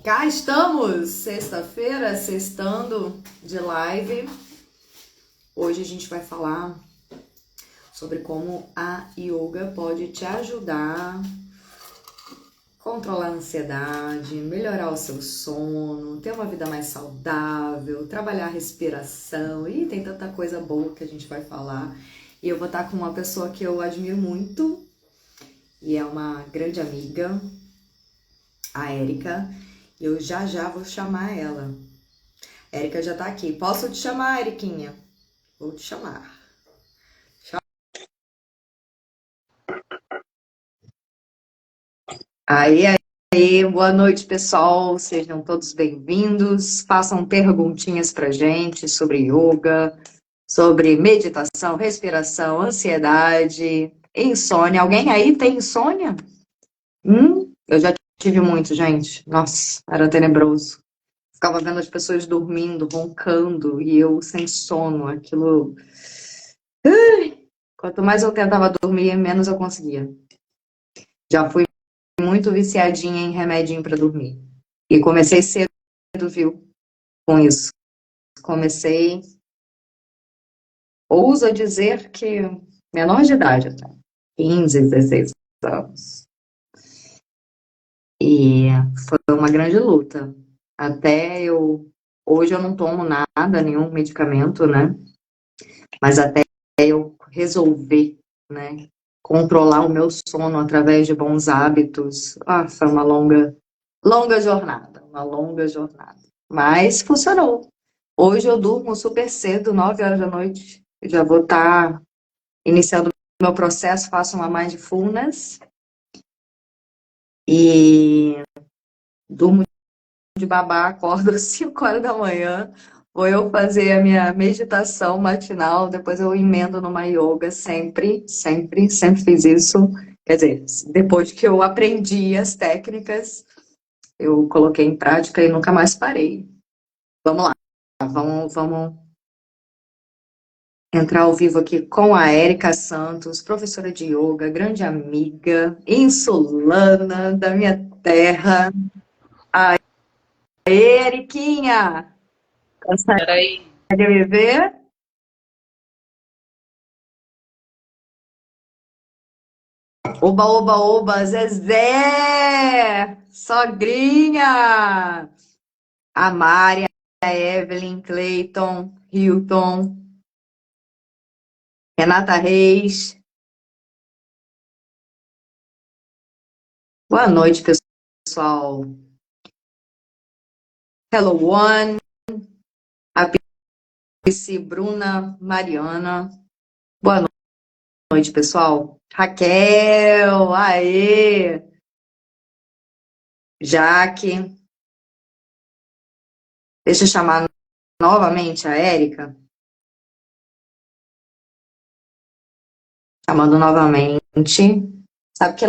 Cá estamos, sexta-feira, sextando de live. Hoje a gente vai falar sobre como a yoga pode te ajudar a controlar a ansiedade, melhorar o seu sono, ter uma vida mais saudável, trabalhar a respiração e tem tanta coisa boa que a gente vai falar. E eu vou estar com uma pessoa que eu admiro muito e é uma grande amiga, a Érica. Eu já vou chamar ela. Érica já tá aqui. Posso te chamar, Eriquinha? Vou te chamar. Aí, boa noite, pessoal. Sejam todos bem-vindos. Façam perguntinhas pra gente sobre yoga, sobre meditação, respiração, ansiedade, insônia. Alguém aí tem insônia? Eu já tive muito, gente. Nossa, era tenebroso. Ficava vendo as pessoas dormindo, roncando, e eu sem sono. Aquilo. Quanto mais eu tentava dormir, menos eu conseguia. Já fui muito viciadinha em remedinho para dormir. E comecei cedo, viu? Com isso. Comecei, ouso dizer que menor de idade, até 15, 16 anos. E foi uma grande luta. Hoje eu não tomo nada, nenhum medicamento, né? Mas até eu resolver, né, controlar o meu sono através de bons hábitos, foi uma longa jornada, uma longa jornada. Mas funcionou. Hoje eu durmo super cedo, 9 horas da noite. Eu já vou estar iniciando o meu processo, faço uma mindfulness e durmo de babá, acordo às 5 horas da manhã. Vou eu fazer a minha meditação matinal, depois eu emendo numa yoga, sempre fiz isso. Quer dizer, depois que eu aprendi as técnicas, eu coloquei em prática e nunca mais parei. Vamos lá, vamos entrar ao vivo aqui com a Érica Santos, professora de yoga, grande amiga, insulana da minha terra. Aê, Eriquinha! Peraí. Consegue me ver? Oba, oba, oba, Zezé! Sogrinha! A Mari, a Evelyn, Cleiton, Hilton, Renata Reis. Boa noite, pessoal. Hello, One, a PC, Bruna, Mariana. Boa noite, pessoal. Raquel, aê! Jaque. Deixa eu chamar novamente a Érica. Chamando novamente. Sabe que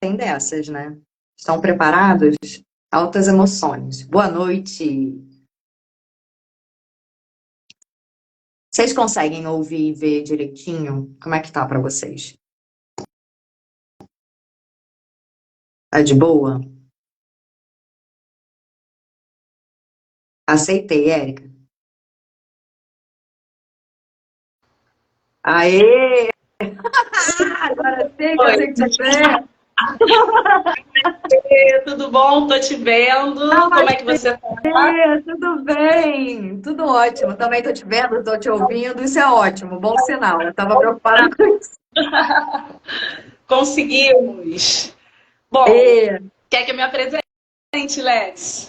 tem dessas, né? Estão preparados? Altas emoções. Boa noite. Vocês conseguem ouvir e ver direitinho? Como é que tá para vocês? Tá de boa? Aceitei, Érica. Aê! Agora sim que eu sei que te ver. Tudo bom? Tô te vendo. Como é que você tá? Tudo bem, tudo ótimo. Também tô te vendo, tô te ouvindo. Isso é ótimo, bom sinal. Eu tava preocupada com isso. Conseguimos. Bom, quer que eu me apresente, Lex?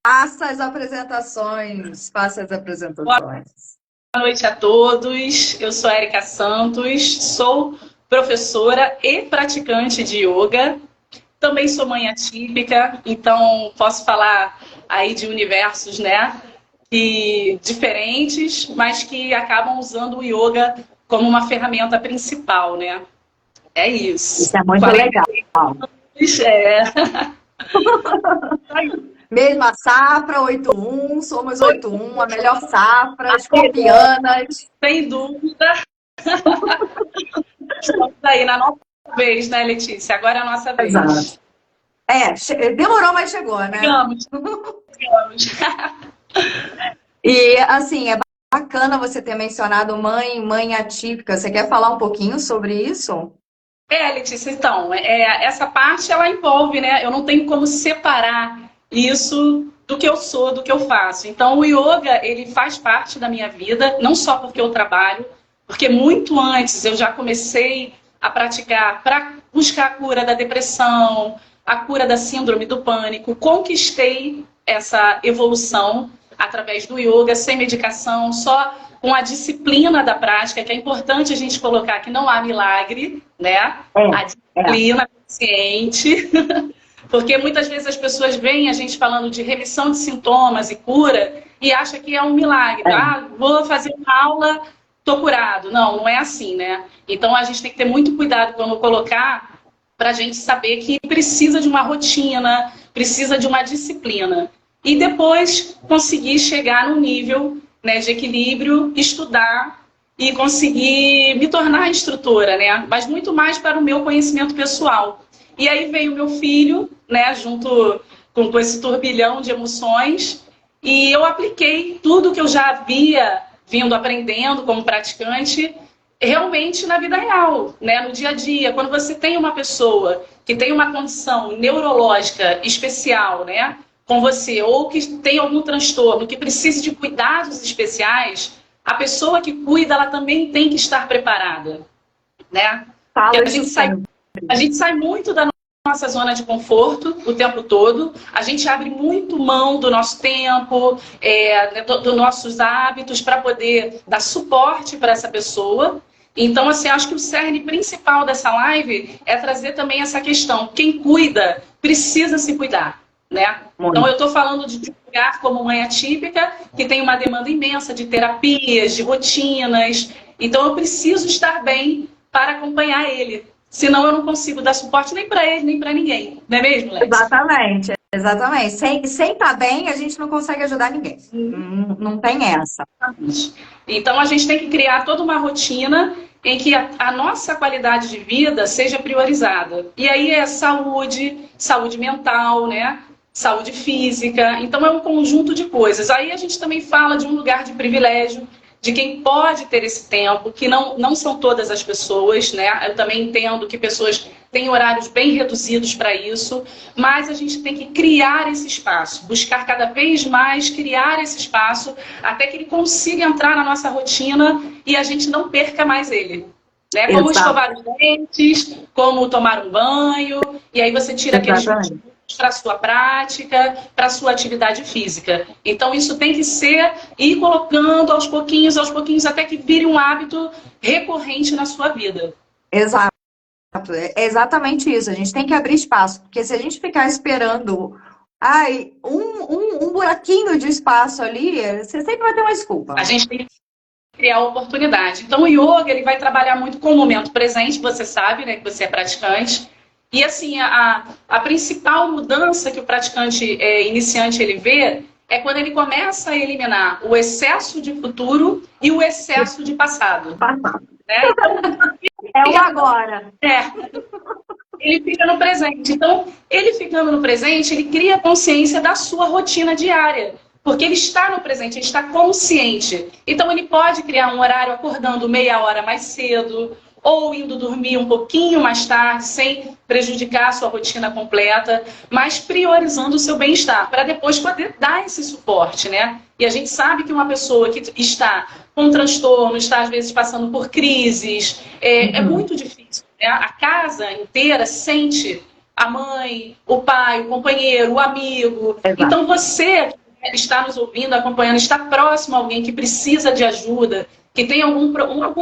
Faça as apresentações. Faça as apresentações. Boa noite a todos. Eu sou Érica Santos, sou professora e praticante de yoga. Também sou mãe atípica, então posso falar aí de universos, né, diferentes, mas que acabam usando o yoga como uma ferramenta principal, né? É isso. Isso é muito legal. É. Mesma safra, 81, somos 81, a melhor safra, escorpianas. Sem dúvida. Estamos aí na nossa vez, né, Letícia? Agora é a nossa vez. Exato. Demorou, mas chegou, né? Chegamos, chegamos. E assim, é bacana você ter mencionado mãe atípica. Você quer falar um pouquinho sobre isso? Letícia, então, essa parte ela envolve, né? Eu não tenho como separar isso do que eu sou, do que eu faço. Então, o yoga, ele faz parte da minha vida, não só porque eu trabalho, porque muito antes eu já comecei a praticar para buscar a cura da depressão, a cura da síndrome do pânico. Conquistei essa evolução através do yoga, sem medicação, só com a disciplina da prática, que é importante a gente colocar que não há milagre, né? A disciplina consciente, porque muitas vezes as pessoas veem a gente falando de remissão de sintomas e cura e acha que é um milagre. Ah, vou fazer uma aula, tô curado. Não, não é assim, né? Então a gente tem que ter muito cuidado quando colocar para a gente saber que precisa de uma rotina, precisa de uma disciplina. E depois conseguir chegar no nível, né, de equilíbrio, estudar e conseguir me tornar instrutora, né? Mas muito mais para o meu conhecimento pessoal. E aí veio o meu filho, né, junto com esse turbilhão de emoções, e eu apliquei tudo que eu já havia vindo aprendendo como praticante realmente na vida real, né, no dia a dia. Quando você tem uma pessoa que tem uma condição neurológica especial, né, com você, ou que tem algum transtorno, que precise de cuidados especiais, a pessoa que cuida, ela também tem que estar preparada, né? Porque a gente sai muito da nossa zona de conforto o tempo todo, a gente abre muito mão do nosso tempo, dos nossos hábitos para poder dar suporte para essa pessoa. Então, assim, acho que o cerne principal dessa live é trazer também essa questão. Quem cuida precisa se cuidar, né? Então, eu estou falando de um lugar como mãe atípica, que tem uma demanda imensa de terapias, de rotinas. Então, eu preciso estar bem para acompanhar ele. Senão eu não consigo dar suporte nem para ele, nem para ninguém. Não é mesmo, Lex? Exatamente, exatamente. Sem estar bem, a gente não consegue ajudar ninguém. Não tem essa. Então, a gente tem que criar toda uma rotina em que a nossa qualidade de vida seja priorizada. E aí é saúde mental, né? Saúde física. Então, é um conjunto de coisas. Aí a gente também fala de um lugar de privilégio, de quem pode ter esse tempo, que não são todas as pessoas, né? Eu também entendo que pessoas têm horários bem reduzidos para isso, mas a gente tem que criar esse espaço, buscar cada vez mais criar esse espaço, até que ele consiga entrar na nossa rotina e a gente não perca mais ele. Né? Como escovar os dentes, como tomar um banho, e aí você tira aqueles para a sua prática, para a sua atividade física. Então, isso tem que ser ir colocando aos pouquinhos, até que vire um hábito recorrente na sua vida. Exato. É exatamente isso. A gente tem que abrir espaço, porque se a gente ficar esperando um buraquinho de espaço ali, você sempre vai ter uma desculpa. A gente tem que criar oportunidade. Então, o yoga ele vai trabalhar muito com o momento presente, você sabe, né, que você é praticante. E assim, a principal mudança que o praticante iniciante ele vê é quando ele começa a eliminar o excesso de futuro e o excesso de passado. Né? Então, o agora. Ele fica no presente. Então, ele ficando no presente, ele cria consciência da sua rotina diária. Porque ele está no presente, ele está consciente. Então, ele pode criar um horário acordando meia hora mais cedo, ou indo dormir um pouquinho mais tarde, sem prejudicar a sua rotina completa, mas priorizando o seu bem-estar, para depois poder dar esse suporte, né? E a gente sabe que uma pessoa que está com transtorno, está às vezes passando por crises, é muito difícil. Né? A casa inteira sente a mãe, o pai, o companheiro, o amigo. Exato. Então você está nos ouvindo, acompanhando, está próximo a alguém que precisa de ajuda, que tem algum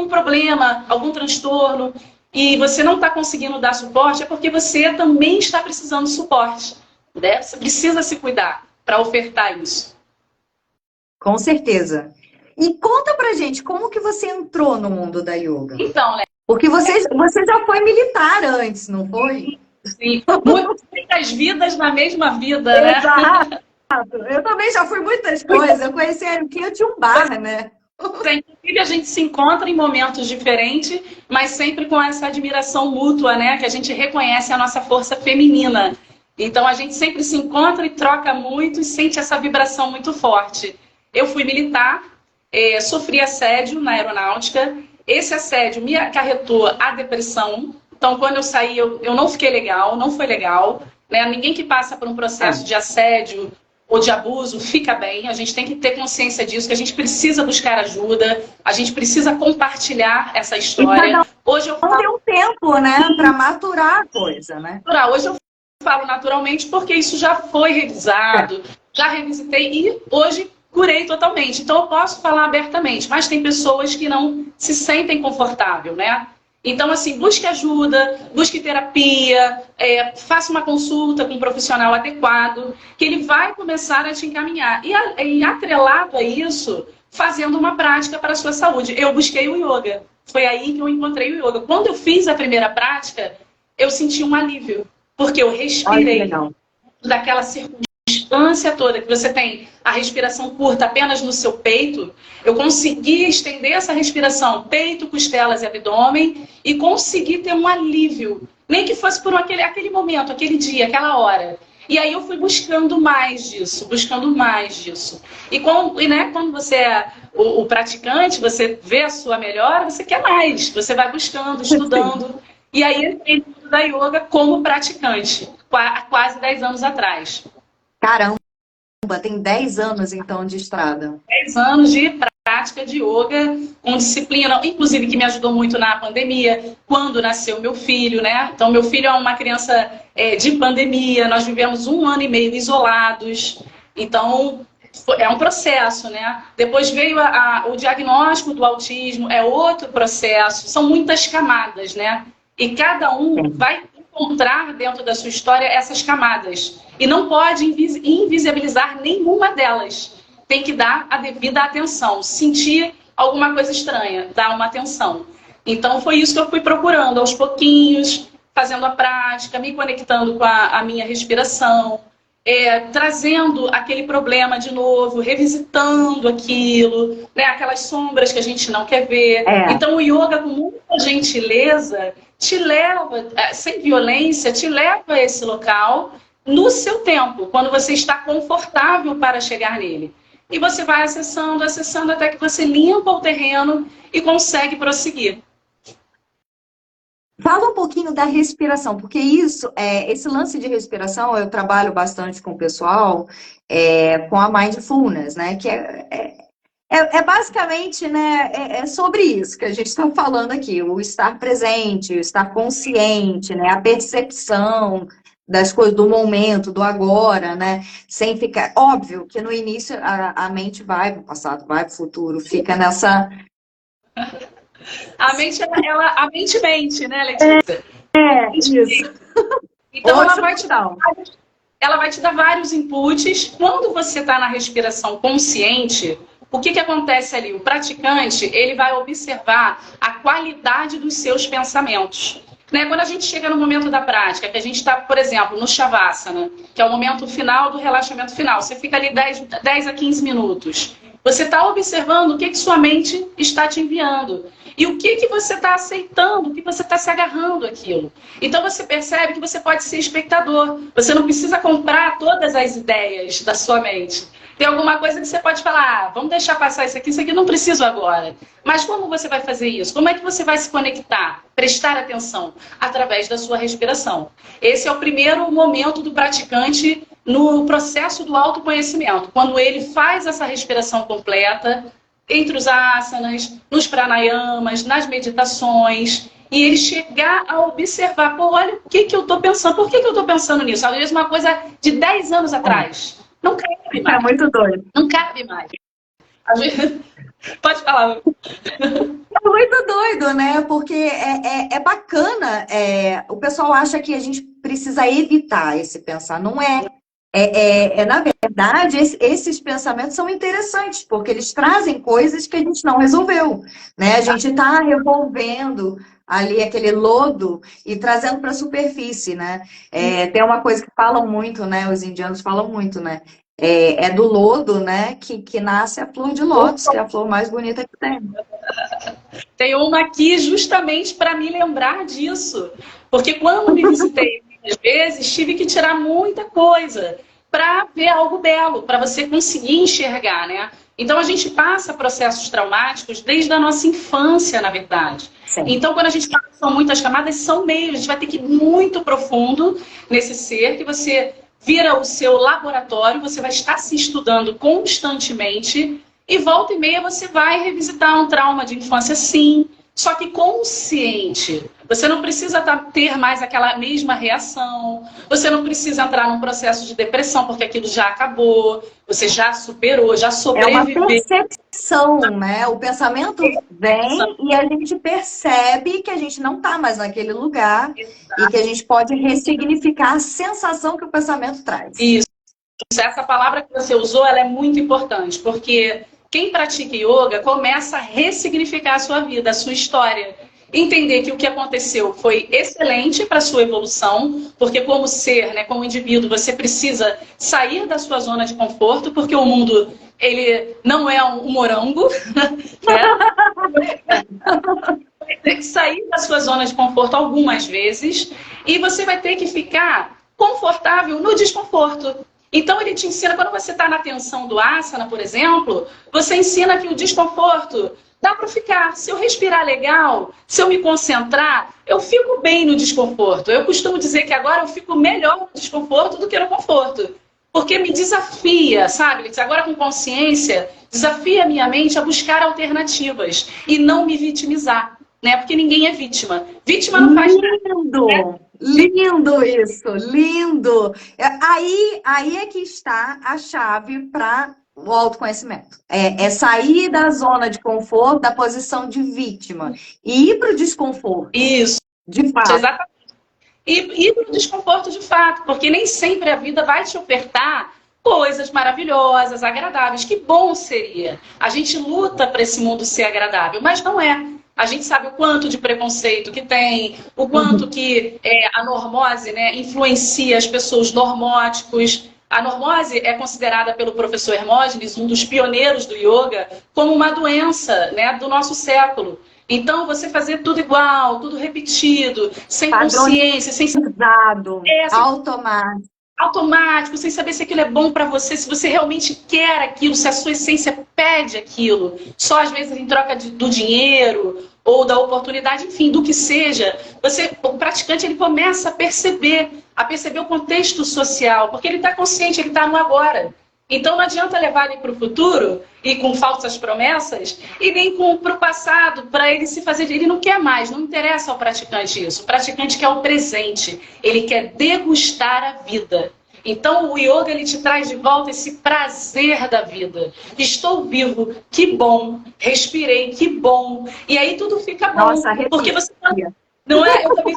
problema, algum transtorno, e você não está conseguindo dar suporte, é porque você também está precisando de suporte. Né? Você precisa se cuidar para ofertar isso. Com certeza. E conta pra gente, como que você entrou no mundo da yoga? Então, né? Porque você já foi militar antes, não foi? Sim, muitas vidas na mesma vida, né? Exato. Eu também já fui muitas coisas. Eu conheci a Erquinha de um bar, né? Sempre a gente se encontra em momentos diferentes, mas sempre com essa admiração mútua, né? Que a gente reconhece a nossa força feminina. Então a gente sempre se encontra e troca muito e sente essa vibração muito forte. Eu fui militar, sofri assédio na aeronáutica. Esse assédio me acarretou a depressão. Então, quando eu saí, eu não fiquei legal, não foi legal. Né? Ninguém que passa por um processo de assédio ou de abuso fica bem. A gente tem que ter consciência disso, que a gente precisa buscar ajuda, a gente precisa compartilhar essa história. Hoje eu falo... tem um tempo, né, para maturar a coisa, né? Hoje eu falo naturalmente porque isso já foi revisado, já revisitei e hoje curei totalmente. Então eu posso falar abertamente, mas tem pessoas que não se sentem confortável, né? Então, assim, busque ajuda, busque terapia, faça uma consulta com um profissional adequado, que ele vai começar a te encaminhar. E atrelado a isso, fazendo uma prática para a sua saúde. Eu busquei o yoga. Foi aí que eu encontrei o yoga. Quando eu fiz a primeira prática, eu senti um alívio, porque eu respirei daquela circunstância toda, que você tem a respiração curta apenas no seu peito. Eu consegui estender essa respiração, peito, costelas e abdômen, e consegui ter um alívio, nem que fosse por aquele momento, aquele dia, aquela hora. E aí eu fui buscando mais disso, buscando mais disso. Né, quando você é o praticante, você vê a sua melhora, você quer mais, você vai buscando, estudando. E aí eu entrei no da yoga como praticante, há quase 10 anos atrás. Caramba, tem 10 anos então de estrada. 10 anos de prática de yoga com disciplina, inclusive que me ajudou muito na pandemia, quando nasceu meu filho, né? Então, meu filho é uma criança de pandemia, nós vivemos 1 ano e meio isolados, então é um processo, né? Depois veio o diagnóstico do autismo, é outro processo, são muitas camadas, né? E cada um vai encontrar dentro da sua história essas camadas. E não pode invisibilizar nenhuma delas. Tem que dar a devida atenção. Sentir alguma coisa estranha, dar uma atenção. Então foi isso que eu fui procurando, aos pouquinhos, fazendo a prática, me conectando com a minha respiração, trazendo aquele problema de novo, revisitando aquilo, né? Aquelas sombras que a gente não quer ver. Então o yoga, com muita gentileza, te leva, sem violência, te leva a esse local no seu tempo, quando você está confortável para chegar nele. E você vai acessando, acessando, até que você limpa o terreno e consegue prosseguir. Fala um pouquinho da respiração, porque esse lance de respiração, eu trabalho bastante com o pessoal, com a mindfulness, né? Que basicamente, né, é sobre isso que a gente está falando aqui, o estar presente, o estar consciente, né, a percepção das coisas, do momento, do agora, né, sem ficar... Óbvio que no início a mente vai para o passado, vai para o futuro, fica nessa... A mente mente, né, Letícia? Isso. Então ela vai te dar vários inputs. Quando você está na respiração consciente, o que acontece ali? O praticante, ele vai observar a qualidade dos seus pensamentos. Né? Quando a gente chega no momento da prática, que a gente está, por exemplo, no Shavasana, que é o momento final do relaxamento final, você fica ali 10 a 15 minutos. Você está observando o que sua mente está te enviando. E o que você está aceitando, o que você está se agarrando àquilo. Então você percebe que você pode ser espectador. Você não precisa comprar todas as ideias da sua mente. Tem alguma coisa que você pode falar, vamos deixar passar isso aqui não preciso agora. Mas como você vai fazer isso? Como é que você vai se conectar? Prestar atenção? Através da sua respiração. Esse é o primeiro momento do praticante no processo do autoconhecimento. Quando ele faz essa respiração completa, entre os asanas, nos pranayamas, nas meditações, e ele chegar a observar, olha o que eu estou pensando, por que eu estou pensando nisso? Às vezes uma coisa de 10 anos atrás. Não cabe mais. É muito doido. Não cabe mais. Às vezes... Pode falar. É muito doido, né? Porque é bacana. O pessoal acha que a gente precisa evitar esse pensar. Não é. Na verdade, esses pensamentos são interessantes, porque eles trazem coisas que a gente não resolveu, né? A gente está revolvendo ali aquele lodo e trazendo para a superfície, né? Tem uma coisa que falam muito, né? Os indianos falam muito, né? É do lodo, né? Que nasce a flor de lótus, que é a flor mais bonita que tem. Tem uma aqui justamente para me lembrar disso, porque quando me visitei às vezes, tive que tirar muita coisa para ver algo belo, para você conseguir enxergar, né? Então, a gente passa processos traumáticos desde a nossa infância, na verdade. Sim. Então, quando a gente fala que são muitas camadas, são meios. A gente vai ter que ir muito profundo nesse ser, que você vira o seu laboratório, você vai estar se estudando constantemente e volta e meia você vai revisitar um trauma de infância, sim, só que consciente. Você não precisa ter mais aquela mesma reação, você não precisa entrar num processo de depressão, porque aquilo já acabou, você já superou, já sobreviveu. É uma percepção, né? O pensamento vem e a gente percebe que a gente não está mais naquele lugar. Exato. E que a gente pode ressignificar a sensação que o pensamento traz. Isso. Essa palavra que você usou, ela é muito importante, porque quem pratica yoga começa a ressignificar a sua vida, a sua história. Entender que o que aconteceu foi excelente para a sua evolução, porque como ser, né, como indivíduo, você precisa sair da sua zona de conforto, porque o mundo, ele não é um morango, né? Vai ter que sair da sua zona de conforto algumas vezes, e você vai ter que ficar confortável no desconforto. Então, ele te ensina, quando você está na tensão do asana, por exemplo, você ensina que o desconforto dá para ficar. Se eu respirar legal, se eu me concentrar, eu fico bem no desconforto. Eu costumo dizer que agora eu fico melhor no desconforto do que no conforto. Porque me desafia, sabe? Agora com consciência, desafia a minha mente a buscar alternativas e não me vitimizar, né? Porque ninguém é vítima. Vítima não faz nada. Lindo! Lindo isso, lindo. Aí é que está a chave para o autoconhecimento. É sair da zona de conforto, da posição de vítima e ir para o desconforto. Isso. De fato. Exatamente. E ir para o desconforto de fato, porque nem sempre a vida vai te ofertar coisas maravilhosas, agradáveis. Que bom seria. A gente luta para esse mundo ser agradável, mas não é. A gente sabe o quanto de preconceito que tem, o quanto que a normose, né, influencia as pessoas normóticos. A normose é considerada pelo professor Hermógenes, um dos pioneiros do yoga, como uma doença, né, do nosso século. Então, você fazer tudo igual, tudo repetido, sem consciência, sem automático, sem saber se aquilo é bom para você, se você realmente quer aquilo, se a sua essência pede aquilo, só às vezes em troca do dinheiro ou da oportunidade, enfim, do que seja, o praticante ele começa a perceber o contexto social, porque ele está consciente, ele está no agora. Então não adianta levar ele para o futuro e com falsas promessas e nem para o passado, para ele se fazer. Ele não quer mais, não interessa ao praticante isso. O praticante quer o presente, ele quer degustar a vida. Então o yoga ele te traz de volta esse prazer da vida. Estou vivo, que bom. Respirei, que bom. E aí tudo fica bom. Nossa, porque você não é? Eu também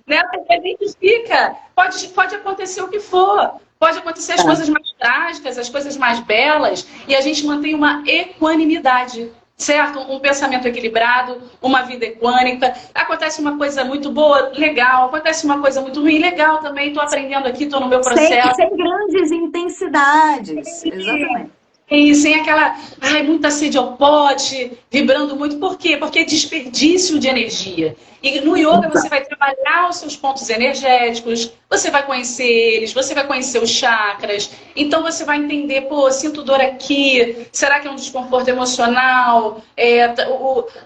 né? Você identifica. Pode acontecer o que for. Pode acontecer as coisas mais trágicas, as coisas mais belas, e a gente mantém uma equanimidade, certo? Um pensamento equilibrado, uma vida equânica. Acontece uma coisa muito boa, legal. Acontece uma coisa muito ruim, legal também. Estou aprendendo aqui, estou no meu processo. Sem grandes intensidades, exatamente. E sem aquela, muita sede ao pote, vibrando muito. Por quê? Porque é desperdício de energia. E no yoga você vai trabalhar os seus pontos energéticos, você vai conhecer eles, você vai conhecer os chakras. Então você vai entender, pô, sinto dor aqui, será que é um desconforto emocional?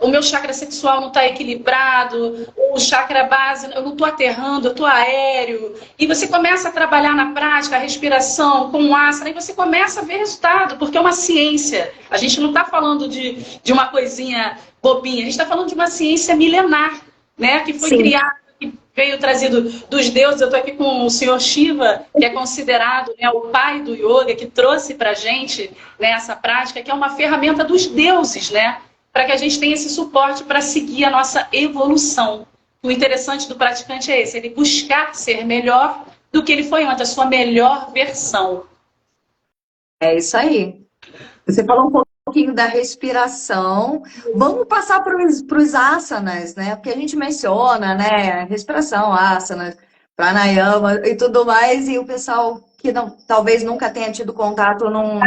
O meu chakra sexual não está equilibrado, o chakra base, eu não estou aterrando, eu estou aéreo. E você começa a trabalhar na prática a respiração com o asana e você começa a ver resultado, porque é uma ciência. A gente não está falando de uma coisinha bobinha, a gente está falando de uma ciência milenar, né, que foi criada, que veio trazido dos deuses. Eu estou aqui com o senhor Shiva, que é considerado, né, o pai do yoga, que trouxe para a gente, né, essa prática, que é uma ferramenta dos deuses, né, para que a gente tenha esse suporte para seguir a nossa evolução. O interessante do praticante é esse, ele buscar ser melhor do que ele foi antes, a sua melhor versão. É isso aí. Você falou um pouquinho da respiração. Vamos passar para os asanas, né? Porque a gente menciona, né? Respiração, asanas, pranayama e tudo mais, e o pessoal que talvez nunca tenha tido contato não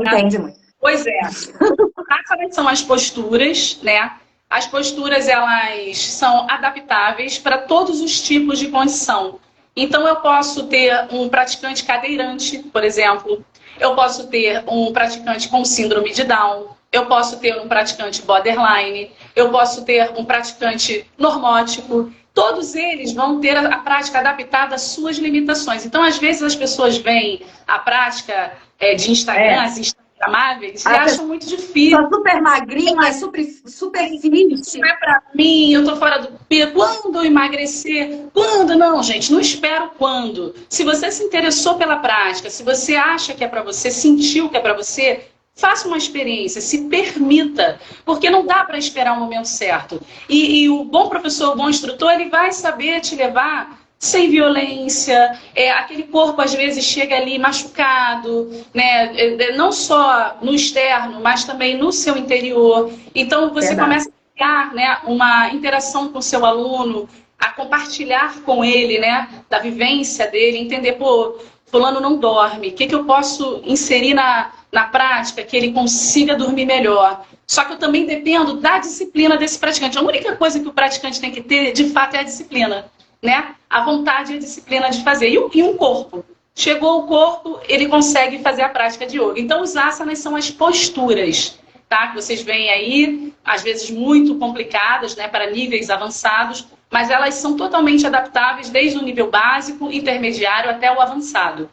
entende muito. Pois é. Asanas são as posturas, né? As posturas, elas são adaptáveis para todos os tipos de condição. Então, eu posso ter um praticante cadeirante, por exemplo. Eu posso ter um praticante com síndrome de Down. Eu posso ter um praticante borderline. Eu posso ter um praticante normótico. Todos eles vão ter a prática adaptada às suas limitações. Então, às vezes, as pessoas veem a prática de Instagram, as instagramáveis, e acham muito difícil. Sou super magrinha, super fit. Isso não é pra mim, eu tô fora do peso. Quando eu emagrecer? Quando? Não, gente, não espero quando. Se você se interessou pela prática, se você acha que é pra você, sentiu que é pra você, faça uma experiência, se permita, porque não dá para esperar o momento certo. E o bom professor, o bom instrutor, ele vai saber te levar sem violência, aquele corpo às vezes chega ali machucado, né? Não só no externo, mas também no seu interior. Então você começa a criar, né, uma interação com o seu aluno, a compartilhar com ele, né, da vivência dele, entender, pô, fulano não dorme, o que eu posso inserir na prática que ele consiga dormir melhor. Só que eu também dependo da disciplina desse praticante. A única coisa que o praticante tem que ter, de fato, é a disciplina, né? A vontade e a disciplina de fazer. E um corpo. Chegou o corpo, ele consegue fazer a prática de yoga. Então, os asanas são as posturas, tá? Que vocês veem aí, às vezes muito complicadas, né, para níveis avançados, mas elas são totalmente adaptáveis desde o nível básico, intermediário até o avançado.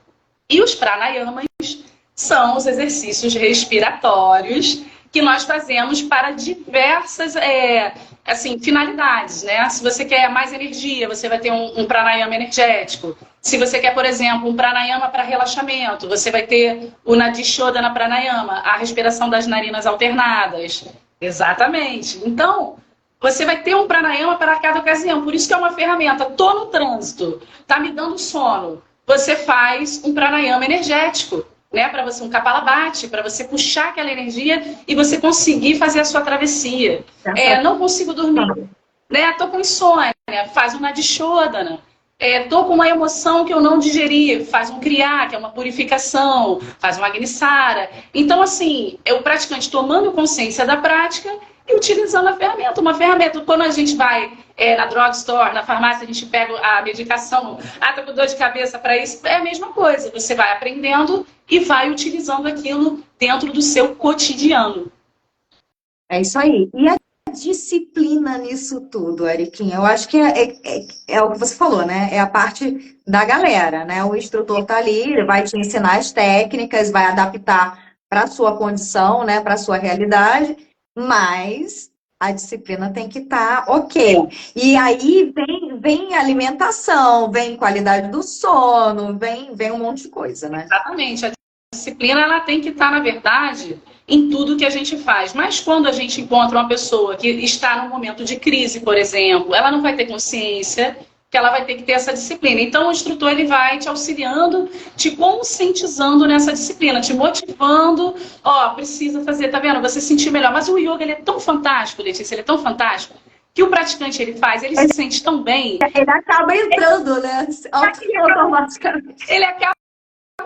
E os pranayamas são os exercícios respiratórios que nós fazemos para diversas finalidades, né? Se você quer mais energia, você vai ter um pranayama energético. Se você quer, por exemplo, um pranayama para relaxamento, você vai ter o Nadi Shodhana Pranayama, a respiração das narinas alternadas. Exatamente. Então, você vai ter um pranayama para cada ocasião. Por isso que é uma ferramenta. Tô no trânsito, tá me dando sono. Você faz um pranayama energético, né, para você, um Kapalabhati, para você puxar aquela energia e você conseguir fazer a sua travessia. Não consigo dormir, né, tô com insônia, faz um Nadi Shodhana. Tô com uma emoção que eu não digeri, faz um Kriya, que é uma purificação, faz uma Agnisara. Então, assim, é o praticante tomando consciência da prática e utilizando a ferramenta. Uma ferramenta, quando a gente vai na drugstore, na farmácia, a gente pega a medicação, tá com dor de cabeça para isso, é a mesma coisa. Você vai aprendendo e vai utilizando aquilo dentro do seu cotidiano. É isso aí. E a disciplina nisso tudo, Eriquinha? Eu acho que é o que você falou, né? É a parte da galera, né? O instrutor tá ali, ele vai te ensinar as técnicas, vai adaptar para a sua condição, né? Para a sua realidade, mas a disciplina tem que estar ok. E aí vem alimentação, vem qualidade do sono, vem um monte de coisa, né? Exatamente. A disciplina, ela tem que estar, na verdade, em tudo que a gente faz. Mas quando a gente encontra uma pessoa que está num momento de crise, por exemplo, ela não vai ter consciência que ela vai ter que ter essa disciplina. Então, o instrutor, ele vai te auxiliando, te conscientizando nessa disciplina, te motivando. Precisa fazer, tá vendo? Você se sentir melhor. Mas o yoga, ele é tão fantástico, Letícia, ele é tão fantástico, que o praticante, ele se sente tão bem. Ele acaba entrando, né? Automaticamente. Ele acaba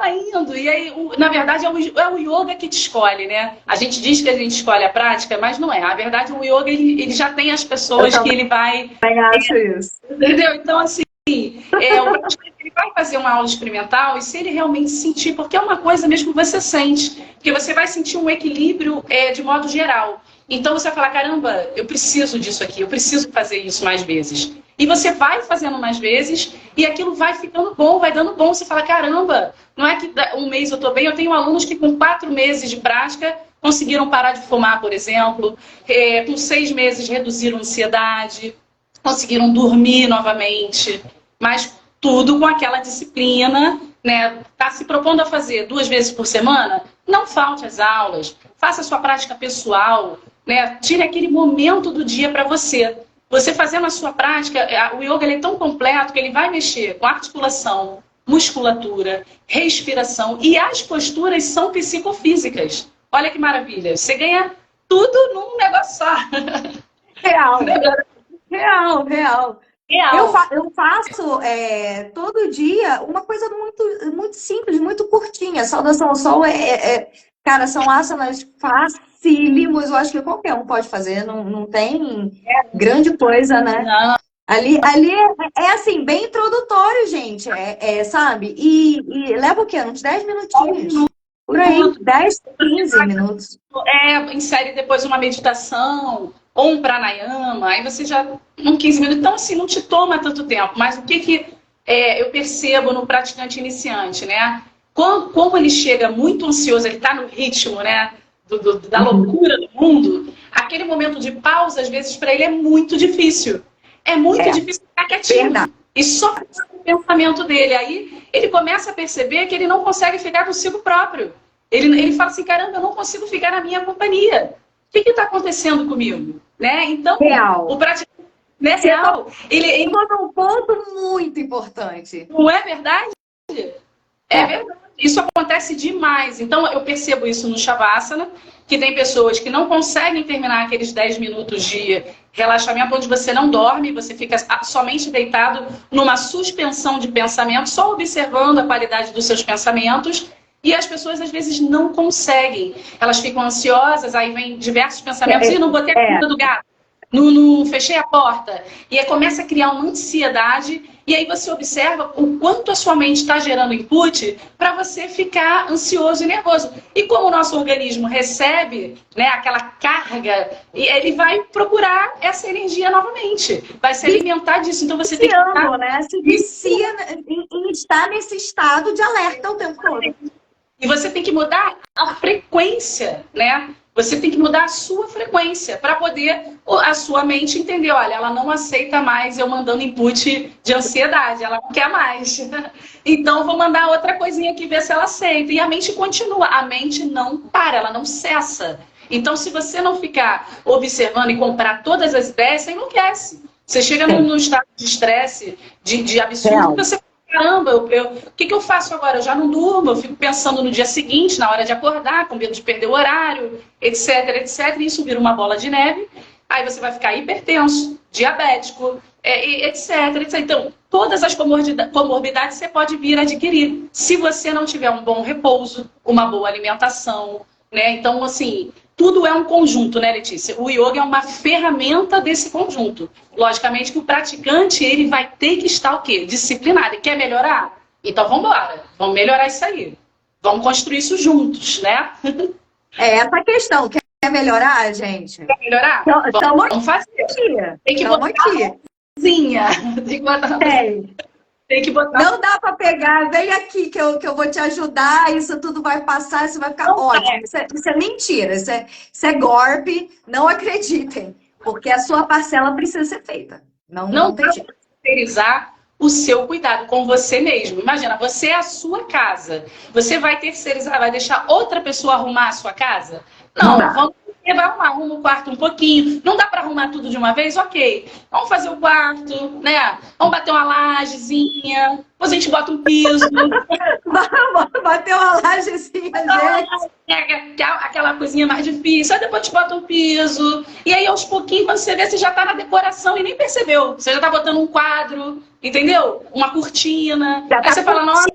indo. E aí, na verdade, é o yoga que te escolhe, né? A gente diz que a gente escolhe a prática, mas não é. Na verdade, o yoga, ele já tem as pessoas que ele vai... Eu acho isso. Entendeu? Então, assim, o praticante, ele vai fazer uma aula experimental e se ele realmente sentir, porque é uma coisa mesmo que você sente, porque você vai sentir um equilíbrio de modo geral. Então, você vai falar, caramba, eu preciso disso aqui, eu preciso fazer isso mais vezes. E você vai fazendo mais vezes e aquilo vai ficando bom, vai dando bom. Você fala, caramba, não é que um mês eu tô bem. Eu tenho alunos que com 4 meses de prática conseguiram parar de fumar, por exemplo. Com 6 meses reduziram a ansiedade, conseguiram dormir novamente. Mas tudo com aquela disciplina, né? Tá se propondo a fazer 2 vezes por semana? Não falte às aulas. Faça a sua prática pessoal, né? Tire aquele momento do dia para você. Você fazendo a sua prática, o yoga, ele é tão completo que ele vai mexer com articulação, musculatura, respiração e as posturas são psicofísicas. Olha que maravilha. Você ganha tudo num negócio só. Real. Eu faço todo dia uma coisa muito, muito simples, muito curtinha. Saudação ao sol Cara, são asanas facílimos, eu acho que qualquer um pode fazer, não tem grande coisa, né? Não, Ali é assim, bem introdutório, gente, sabe? E leva o quê? Uns 10 minutinhos. Por aí, 10, 15 minutos. insere depois uma meditação ou um pranayama, aí você já, em 15 minutos, então assim, não te toma tanto tempo, mas o que eu percebo no praticante iniciante, né? Como ele chega muito ansioso, ele está no ritmo, né? Da loucura do mundo, aquele momento de pausa, às vezes, para ele é muito difícil. É muito difícil ficar quietinho. Verdade. E só o pensamento dele. Aí ele começa a perceber que ele não consegue ficar consigo próprio. Ele fala assim, caramba, eu não consigo ficar na minha companhia. O que está acontecendo comigo? Né? Então, Real. o praticante é real. Ele um ponto muito importante. não é verdade? É verdade. Isso acontece demais. Então, eu percebo isso no Shavasana, que tem pessoas que não conseguem terminar aqueles 10 minutos de relaxamento, onde você não dorme, você fica somente deitado numa suspensão de pensamento, só observando a qualidade dos seus pensamentos. E as pessoas, às vezes, não conseguem. Elas ficam ansiosas, aí vem diversos pensamentos. E não botei a comida do gato. Não fechei a porta. E aí começa a criar uma ansiedade. E aí você observa o quanto a sua mente está gerando input para você ficar ansioso e nervoso. E como o nosso organismo recebe, né, aquela carga, ele vai procurar essa energia novamente. Vai se alimentar disso. Então você tem que estar... né? Se vicia em estar nesse estado de alerta o tempo todo. E você tem que mudar a frequência, né? Você tem que mudar a sua frequência para poder a sua mente entender, olha, ela não aceita mais eu mandando input de ansiedade, ela não quer mais. Então, vou mandar outra coisinha aqui, ver se ela aceita. E a mente continua, a mente não para, ela não cessa. Então, se você não ficar observando e comprar todas as ideias, você enlouquece. Você chega num estado de estresse, de absurdo, que você... Caramba, o que eu faço agora? Eu já não durmo, eu fico pensando no dia seguinte, na hora de acordar, com medo de perder o horário, etc, etc. E isso vira uma bola de neve. Aí você vai ficar hipertenso, diabético, etc, etc. Então, todas as comorbidades você pode vir a adquirir, se você não tiver um bom repouso, uma boa alimentação, né? Então, assim, tudo é um conjunto, né, Letícia? O yoga é uma ferramenta desse conjunto. Logicamente que o praticante, ele vai ter que estar o quê? Disciplinado. E quer melhorar? Então, vamos embora. Vamos melhorar isso aí. Vamos construir isso juntos, né? Essa a questão. Quer melhorar, gente? Quer melhorar? Vamos fazer. Tem que botar a mãozinha. Tem que botar... Não dá para pegar, vem aqui que eu vou te ajudar, isso tudo vai passar, isso vai ficar ótimo. Isso é mentira, isso é golpe, não acreditem, porque a sua parcela precisa ser feita. Não tem jeito. Terceirizar o seu cuidado com você mesmo. Imagina, você é a sua casa. Você vai terceirizar, vai deixar outra pessoa arrumar a sua casa? Não, vamos... Você vai arruma o quarto um pouquinho. Não dá para arrumar tudo de uma vez? Ok. Vamos fazer o quarto, né? Vamos bater uma lajezinha. Depois a gente bota um piso. Vamos bater uma lajezinha, gente. Aquela coisinha mais difícil. Aí depois a gente bota um piso. E aí, aos pouquinhos, quando você vê, você já tá na decoração e nem percebeu. Você já tá botando um quadro, entendeu? Uma cortina. Aí você fala, nossa...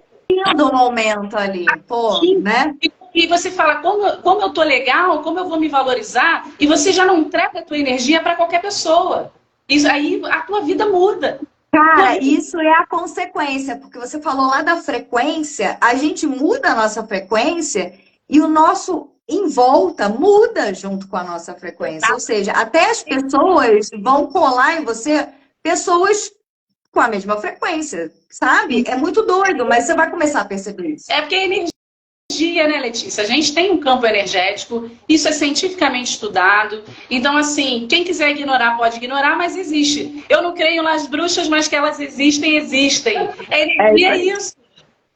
do momento ali, pô, né? E você fala, como eu tô legal, como eu vou me valorizar, e você já não entrega a tua energia para qualquer pessoa. Isso aí, a tua vida muda. Cara, isso é a consequência, porque você falou lá da frequência, a gente muda a nossa frequência e o nosso em volta muda junto com a nossa frequência. Ou seja, até as pessoas vão colar em você, pessoas com a mesma frequência, sabe? É muito doido, mas você vai começar a perceber isso. É porque a energia, né, Letícia? A gente tem um campo energético, isso é cientificamente estudado. Então, assim, quem quiser ignorar, pode ignorar, mas existe. Eu não creio nas bruxas, mas que elas existem, existem. A energia é isso.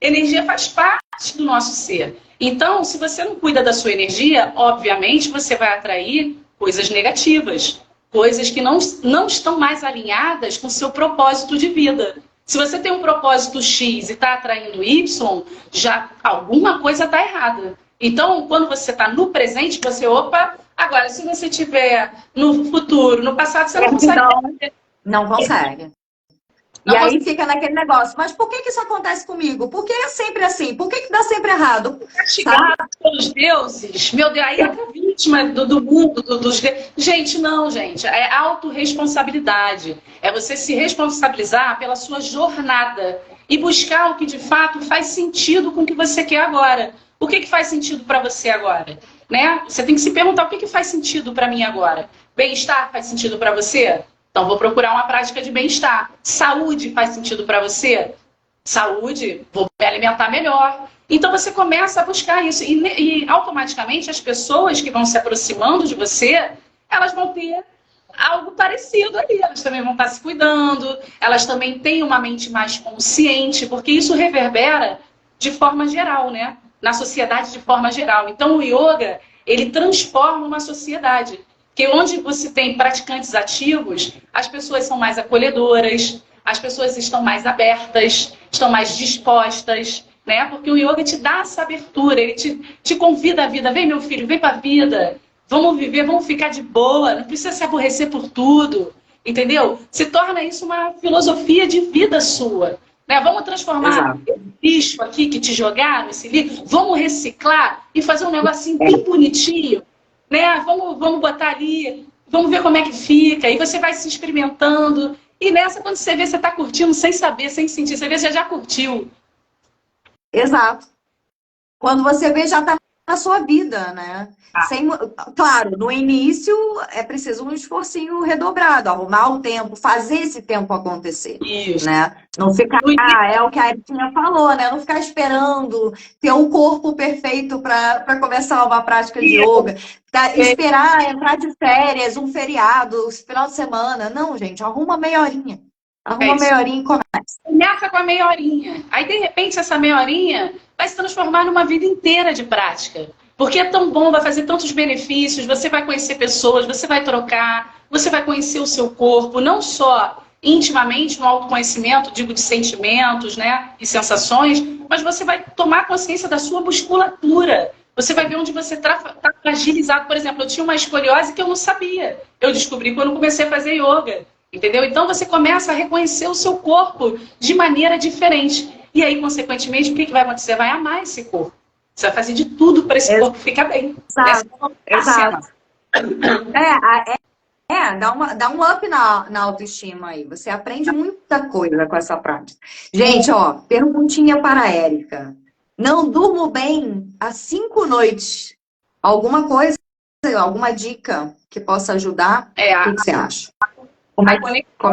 Energia faz parte do nosso ser. Então, se você não cuida da sua energia, obviamente você vai atrair coisas negativas. Coisas que não estão mais alinhadas com o seu propósito de vida. Se você tem um propósito X e está atraindo Y, já alguma coisa está errada. Então, quando você está no presente, você, opa, agora, se você estiver no futuro, no passado, você não consegue. Não consegue. E aí fica naquele negócio, mas por que que isso acontece comigo? Por que é sempre assim? Por que que dá sempre errado? Castigado pelos deuses, meu Deus, aí é a vítima do mundo, dos deuses. Gente, não, gente, é autorresponsabilidade. É você se responsabilizar pela sua jornada e buscar o que de fato faz sentido com o que você quer agora. O que faz sentido para você agora? Né? Você tem que se perguntar o que faz sentido para mim agora. Bem-estar faz sentido para você? Então vou procurar uma prática de bem-estar. Saúde faz sentido para você? Saúde, vou me alimentar melhor. Então você começa a buscar isso e automaticamente as pessoas que vão se aproximando de você, elas vão ter algo parecido ali. Elas também vão estar se cuidando, elas também têm uma mente mais consciente, porque isso reverbera de forma geral, né? Na sociedade de forma geral. Então o yoga, ele transforma uma sociedade. Porque onde você tem praticantes ativos, as pessoas são mais acolhedoras, as pessoas estão mais abertas, estão mais dispostas, né? Porque o yoga te dá essa abertura, ele te convida à vida. Vem, meu filho, vem para a vida. Vamos viver, vamos ficar de boa, não precisa se aborrecer por tudo, entendeu? Se torna isso uma filosofia de vida sua. Né? Vamos transformar esse lixo aqui que te jogaram, esse lixo, vamos reciclar e fazer um negocinho bem bonitinho. Né? Vamos botar ali, vamos ver como é que fica. E você vai se experimentando. E nessa, quando você vê, você está curtindo sem saber, sem sentir. Você vê, você já curtiu. Exato. Quando você vê, já está na sua vida, né? Claro, no início é preciso um esforcinho redobrado, arrumar o tempo, fazer esse tempo acontecer. Isso. Né? Não ficar, é o que a Ericinha falou, né? Não ficar esperando ter um corpo perfeito para começar uma prática de yoga. Esperar entrar de férias, um feriado, final de semana. Não, gente, arruma meia horinha. Arruma meia horinha e começa. Começa com a meia horinha. Aí, de repente, essa meia horinha vai se transformar numa vida inteira de prática. Porque é tão bom, vai fazer tantos benefícios, você vai conhecer pessoas, você vai trocar, você vai conhecer o seu corpo, não só intimamente no autoconhecimento, digo de sentimentos, né, e sensações, mas você vai tomar consciência da sua musculatura. Você vai ver onde você está fragilizado. Por exemplo, eu tinha uma escoliose que eu não sabia. Eu descobri quando comecei a fazer yoga. Entendeu? Então você começa a reconhecer o seu corpo de maneira diferente. E aí, consequentemente, o que vai acontecer? Você vai amar esse corpo. Você vai fazer de tudo para esse corpo ficar bem. Exato. Dá um up na autoestima aí. Você aprende muita coisa com essa prática. Gente, ó, perguntinha para a Érica. Não durmo bem há 5 noites. Alguma coisa, alguma dica que possa ajudar? O que você acha? Como é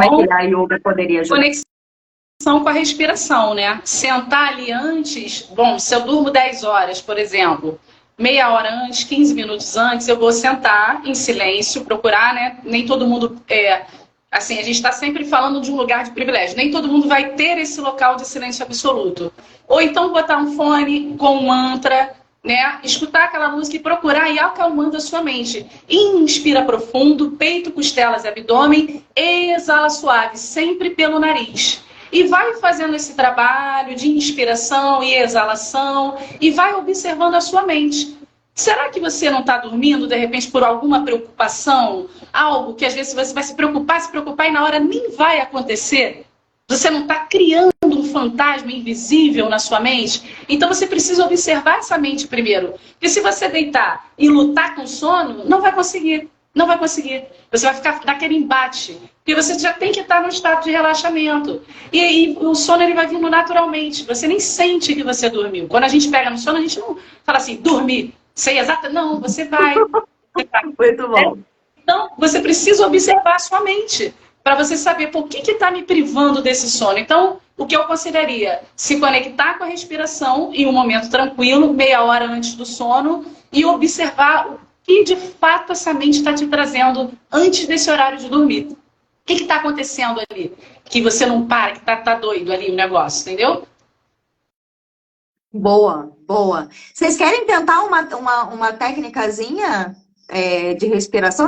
que a yoga poderia ajudar? Conexão com a respiração, né? Sentar ali antes, bom, se eu durmo 10 horas, por exemplo, meia hora antes, 15 minutos antes, eu vou sentar em silêncio, procurar, né? Nem todo mundo assim, a gente está sempre falando de um lugar de privilégio. Nem todo mundo vai ter esse local de silêncio absoluto. Ou então botar um fone com um mantra, né? Escutar aquela música e procurar ir acalmando a sua mente. Inspira profundo, peito, costelas e abdômen, exala suave, sempre pelo nariz. E vai fazendo esse trabalho de inspiração e exalação e vai observando a sua mente. Será que você não está dormindo, de repente, por alguma preocupação? Algo que às vezes você vai se preocupar e na hora nem vai acontecer? Você não está criando um fantasma invisível na sua mente? Então você precisa observar essa mente primeiro. Porque se você deitar e lutar com sono, não vai conseguir. Não vai conseguir. Você vai ficar naquele embate. Porque você já tem que estar no estado de relaxamento. E aí o sono ele vai vindo naturalmente. Você nem sente que você dormiu. Quando a gente pega no sono, a gente não fala assim, dormir. Sei exata? Não, você vai. Muito bom. Então, você precisa observar a sua mente para você saber por que está me privando desse sono. Então, o que eu consideraria? Se conectar com a respiração em um momento tranquilo, meia hora antes do sono, e observar o que de fato essa mente está te trazendo antes desse horário de dormir. O que está acontecendo ali? Que você não para, que tá doido ali o negócio, entendeu? Boa, boa. Vocês querem tentar uma técnicazinha de respiração?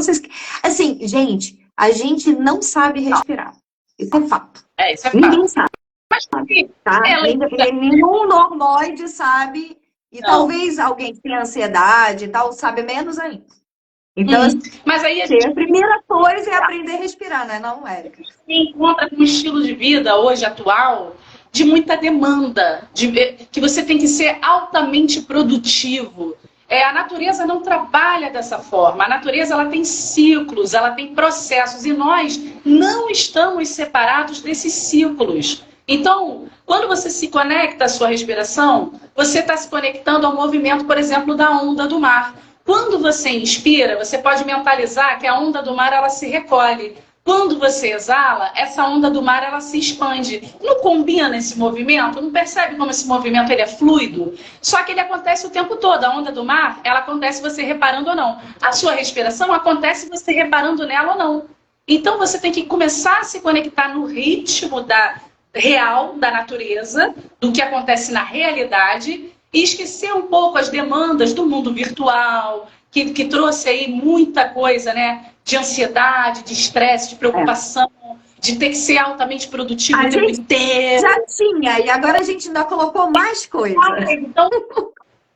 Assim, gente, a gente não sabe respirar. Isso é fato. Isso é fato. Ninguém sabe. Tá? Nenhum normoide sabe. E talvez alguém que tenha ansiedade e tal, sabe menos ainda. Então, Mas aí a primeira coisa é aprender a respirar, né, não, Érica? Se encontra com um estilo de vida hoje atual de muita demanda, que você tem que ser altamente produtivo. A natureza não trabalha dessa forma. A natureza ela tem ciclos, ela tem processos e nós não estamos separados desses ciclos. Então, quando você se conecta à sua respiração, você está se conectando ao movimento, por exemplo, da onda do mar. Quando você inspira, você pode mentalizar que a onda do mar ela se recolhe. Quando você exala, essa onda do mar ela se expande. Não combina esse movimento? Não percebe como esse movimento ele é fluido? Só que ele acontece o tempo todo. A onda do mar, ela acontece você reparando ou não. A sua respiração acontece você reparando nela ou não. Então você tem que começar a se conectar no ritmo real da natureza, do que acontece na realidade, e esquecer um pouco as demandas do mundo virtual, que trouxe aí muita coisa, né? De ansiedade, de estresse, de preocupação, de ter que ser altamente produtivo o tempo inteiro. Já tinha, e agora a gente ainda colocou mais coisa. Então,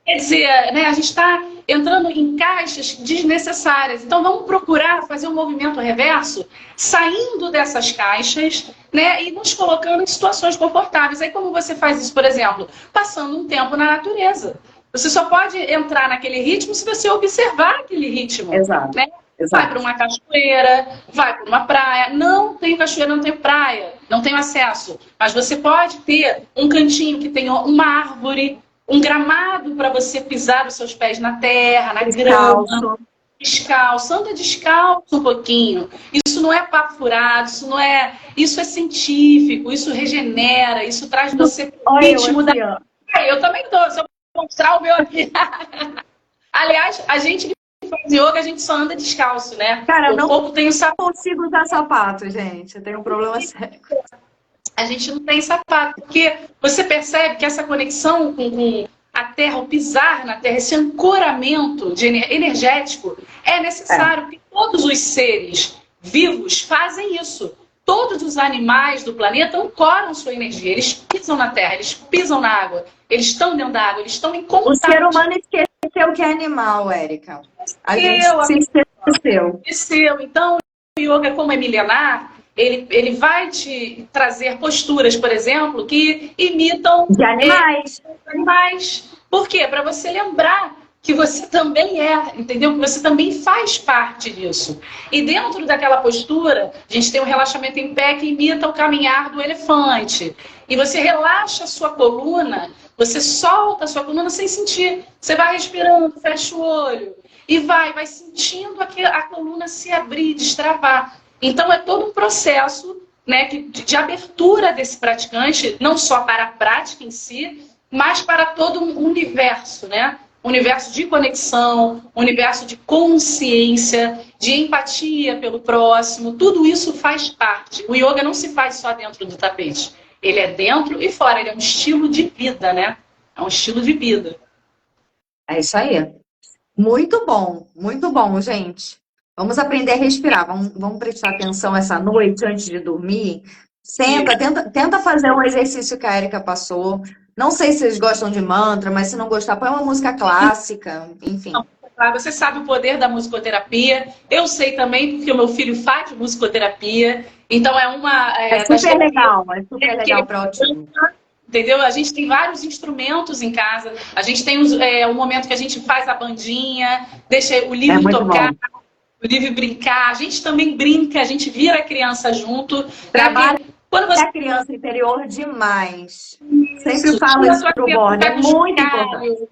quer dizer, né, a gente está entrando em caixas desnecessárias. Então, vamos procurar fazer um movimento reverso, saindo dessas caixas, né, e nos colocando em situações confortáveis. Aí, como você faz isso, por exemplo? Passando um tempo na natureza. Você só pode entrar naquele ritmo se você observar aquele ritmo. Exato. Né? Vai para uma cachoeira, vai para uma praia. Não tem cachoeira, não tem praia, não tem acesso. Mas você pode ter um cantinho que tem uma árvore, um gramado para você pisar os seus pés na terra, na grama. Descalço, anda descalço um pouquinho. Isso não é papo furado, isso é científico, isso regenera, isso traz você pro ritmo da... Eu também tô, se eu mostrar o meu aqui. Aliás, a gente que faz yoga, a gente só anda descalço, né? Cara, eu não consigo usar sapato, gente. Eu tenho um problema sério. A gente não tem sapato, porque você percebe que essa conexão com a terra, o pisar na terra, esse ancoramento energético é necessário, porque todos os seres vivos fazem isso. Todos os animais do planeta ancoram sua energia. Eles pisam na terra, eles pisam na água, eles estão dentro da água, eles estão em contato. O ser humano esqueceu que é animal, Érica. A gente se esqueceu. Então, o yoga, como é milenar, ele vai te trazer posturas, por exemplo, que imitam... de animais. Por quê? Para você lembrar que você também entendeu? Que você também faz parte disso. E dentro daquela postura, a gente tem um relaxamento em pé que imita o caminhar do elefante. E você relaxa a sua coluna, você solta a sua coluna sem sentir. Você vai respirando, fecha o olho e vai sentindo a coluna se abrir, destravar. Então é todo um processo, né, de abertura desse praticante, não só para a prática em si, mas para todo um universo, né? Universo de conexão, universo de consciência, de empatia pelo próximo, tudo isso faz parte. O yoga não se faz só dentro do tapete. Ele é dentro e fora, ele é um estilo de vida, né? É um estilo de vida. É isso aí. Muito bom, gente. Vamos aprender a respirar, vamos prestar atenção essa noite antes de dormir. Tenta fazer um exercício que a Érica passou. Não sei se vocês gostam de mantra, mas se não gostar, põe uma música clássica, enfim. Você sabe o poder da musicoterapia. Eu sei também, porque o meu filho faz musicoterapia. Então é uma... É super legal para o time. Entendeu? A gente tem vários instrumentos em casa. A gente tem um momento que a gente faz a bandinha, deixa o livro tocar, o livro brincar. A gente também brinca, a gente vira a criança junto. Trabalha quando você é criança interior demais. Sempre falo isso pro Borne, é muito importante.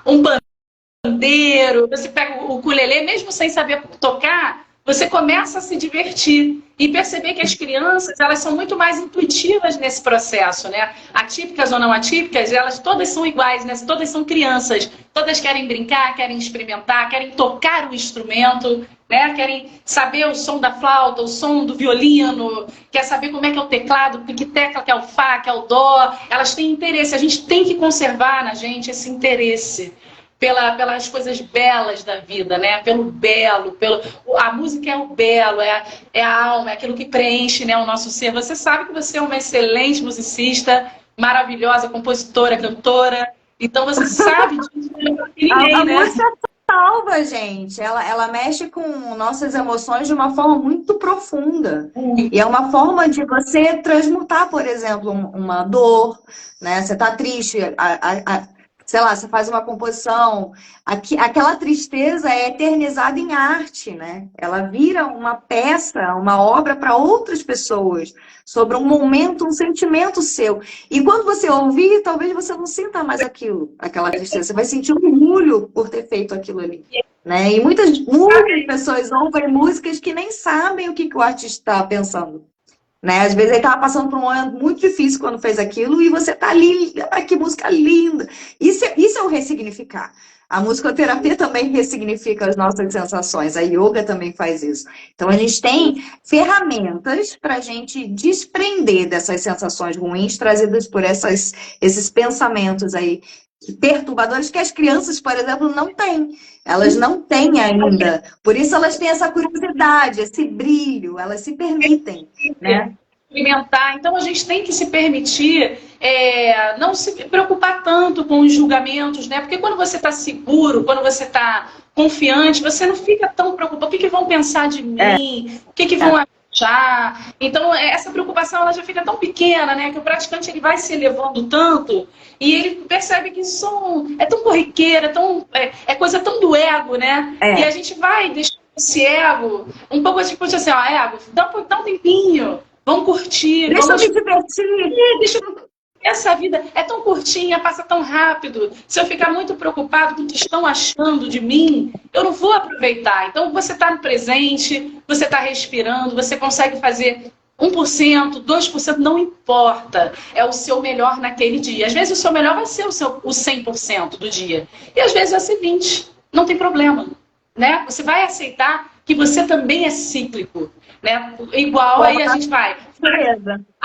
Um pandeiro, você pega o ukulele, mesmo sem saber tocar, você começa a se divertir e perceber que as crianças, elas são muito mais intuitivas nesse processo, né? Atípicas ou não atípicas, elas todas são iguais, né? Todas são crianças, todas querem brincar, querem experimentar, querem tocar o instrumento, né? Querem saber o som da flauta, o som do violino, quer saber como é que é o teclado, que tecla que é o fá, que é o dó. Elas têm interesse, a gente tem que conservar na gente esse interesse pelas coisas belas da vida, né? Pelo belo, a música é o belo, é a alma, é aquilo que preenche, né, o nosso ser. Você sabe que você é uma excelente musicista, maravilhosa, compositora, cantora. Então você sabe disso melhor que ninguém, a né? música salva a gente. Ela mexe com nossas emoções de uma forma muito profunda. E é uma forma de você transmutar, por exemplo, uma dor, né? Você tá triste, sei lá, você faz uma composição, aquela tristeza é eternizada em arte, né? Ela vira uma peça, uma obra para outras pessoas, sobre um momento, um sentimento seu. E quando você ouvir, talvez você não sinta mais aquilo, aquela tristeza. Você vai sentir orgulho por ter feito aquilo ali. Né? E muitas pessoas ouvem músicas que nem sabem o que o artista está pensando. Né? Às vezes ele estava passando por um momento muito difícil quando fez aquilo e você tá ali, ah, que música linda. Isso é o ressignificar. A musicoterapia também ressignifica as nossas sensações, a yoga também faz isso. Então a gente tem ferramentas para a gente desprender dessas sensações ruins trazidas por esses pensamentos aí perturbadores que as crianças, por exemplo, não têm. Elas não têm ainda. Por isso elas têm essa curiosidade, esse brilho, elas se permitem, né? Experimentar. Então a gente tem que se permitir não se preocupar tanto com os julgamentos, né? Porque quando você está seguro, quando você está confiante, você não fica tão preocupado. O que vão pensar de mim? O que vão achar? Então essa preocupação ela já fica tão pequena, né? Que o praticante ele vai se elevando tanto e ele percebe que isso é tão corriqueira, é coisa tão do ego, né? E a gente vai deixando esse ego um pouco tipo assim, ó, ego, dá um tempinho. Vamos curtir. Deixa eu me divertir. Deixa eu... Essa vida é tão curtinha, passa tão rápido. Se eu ficar muito preocupado com o que estão achando de mim, eu não vou aproveitar. Então, você está no presente, você está respirando, você consegue fazer 1%, 2%, não importa. É o seu melhor naquele dia. Às vezes, o seu melhor vai ser o 100% do dia. E às vezes vai ser 20%. Não tem problema. Né? Você vai aceitar que você também é cíclico. Né? Igual aí a gente vai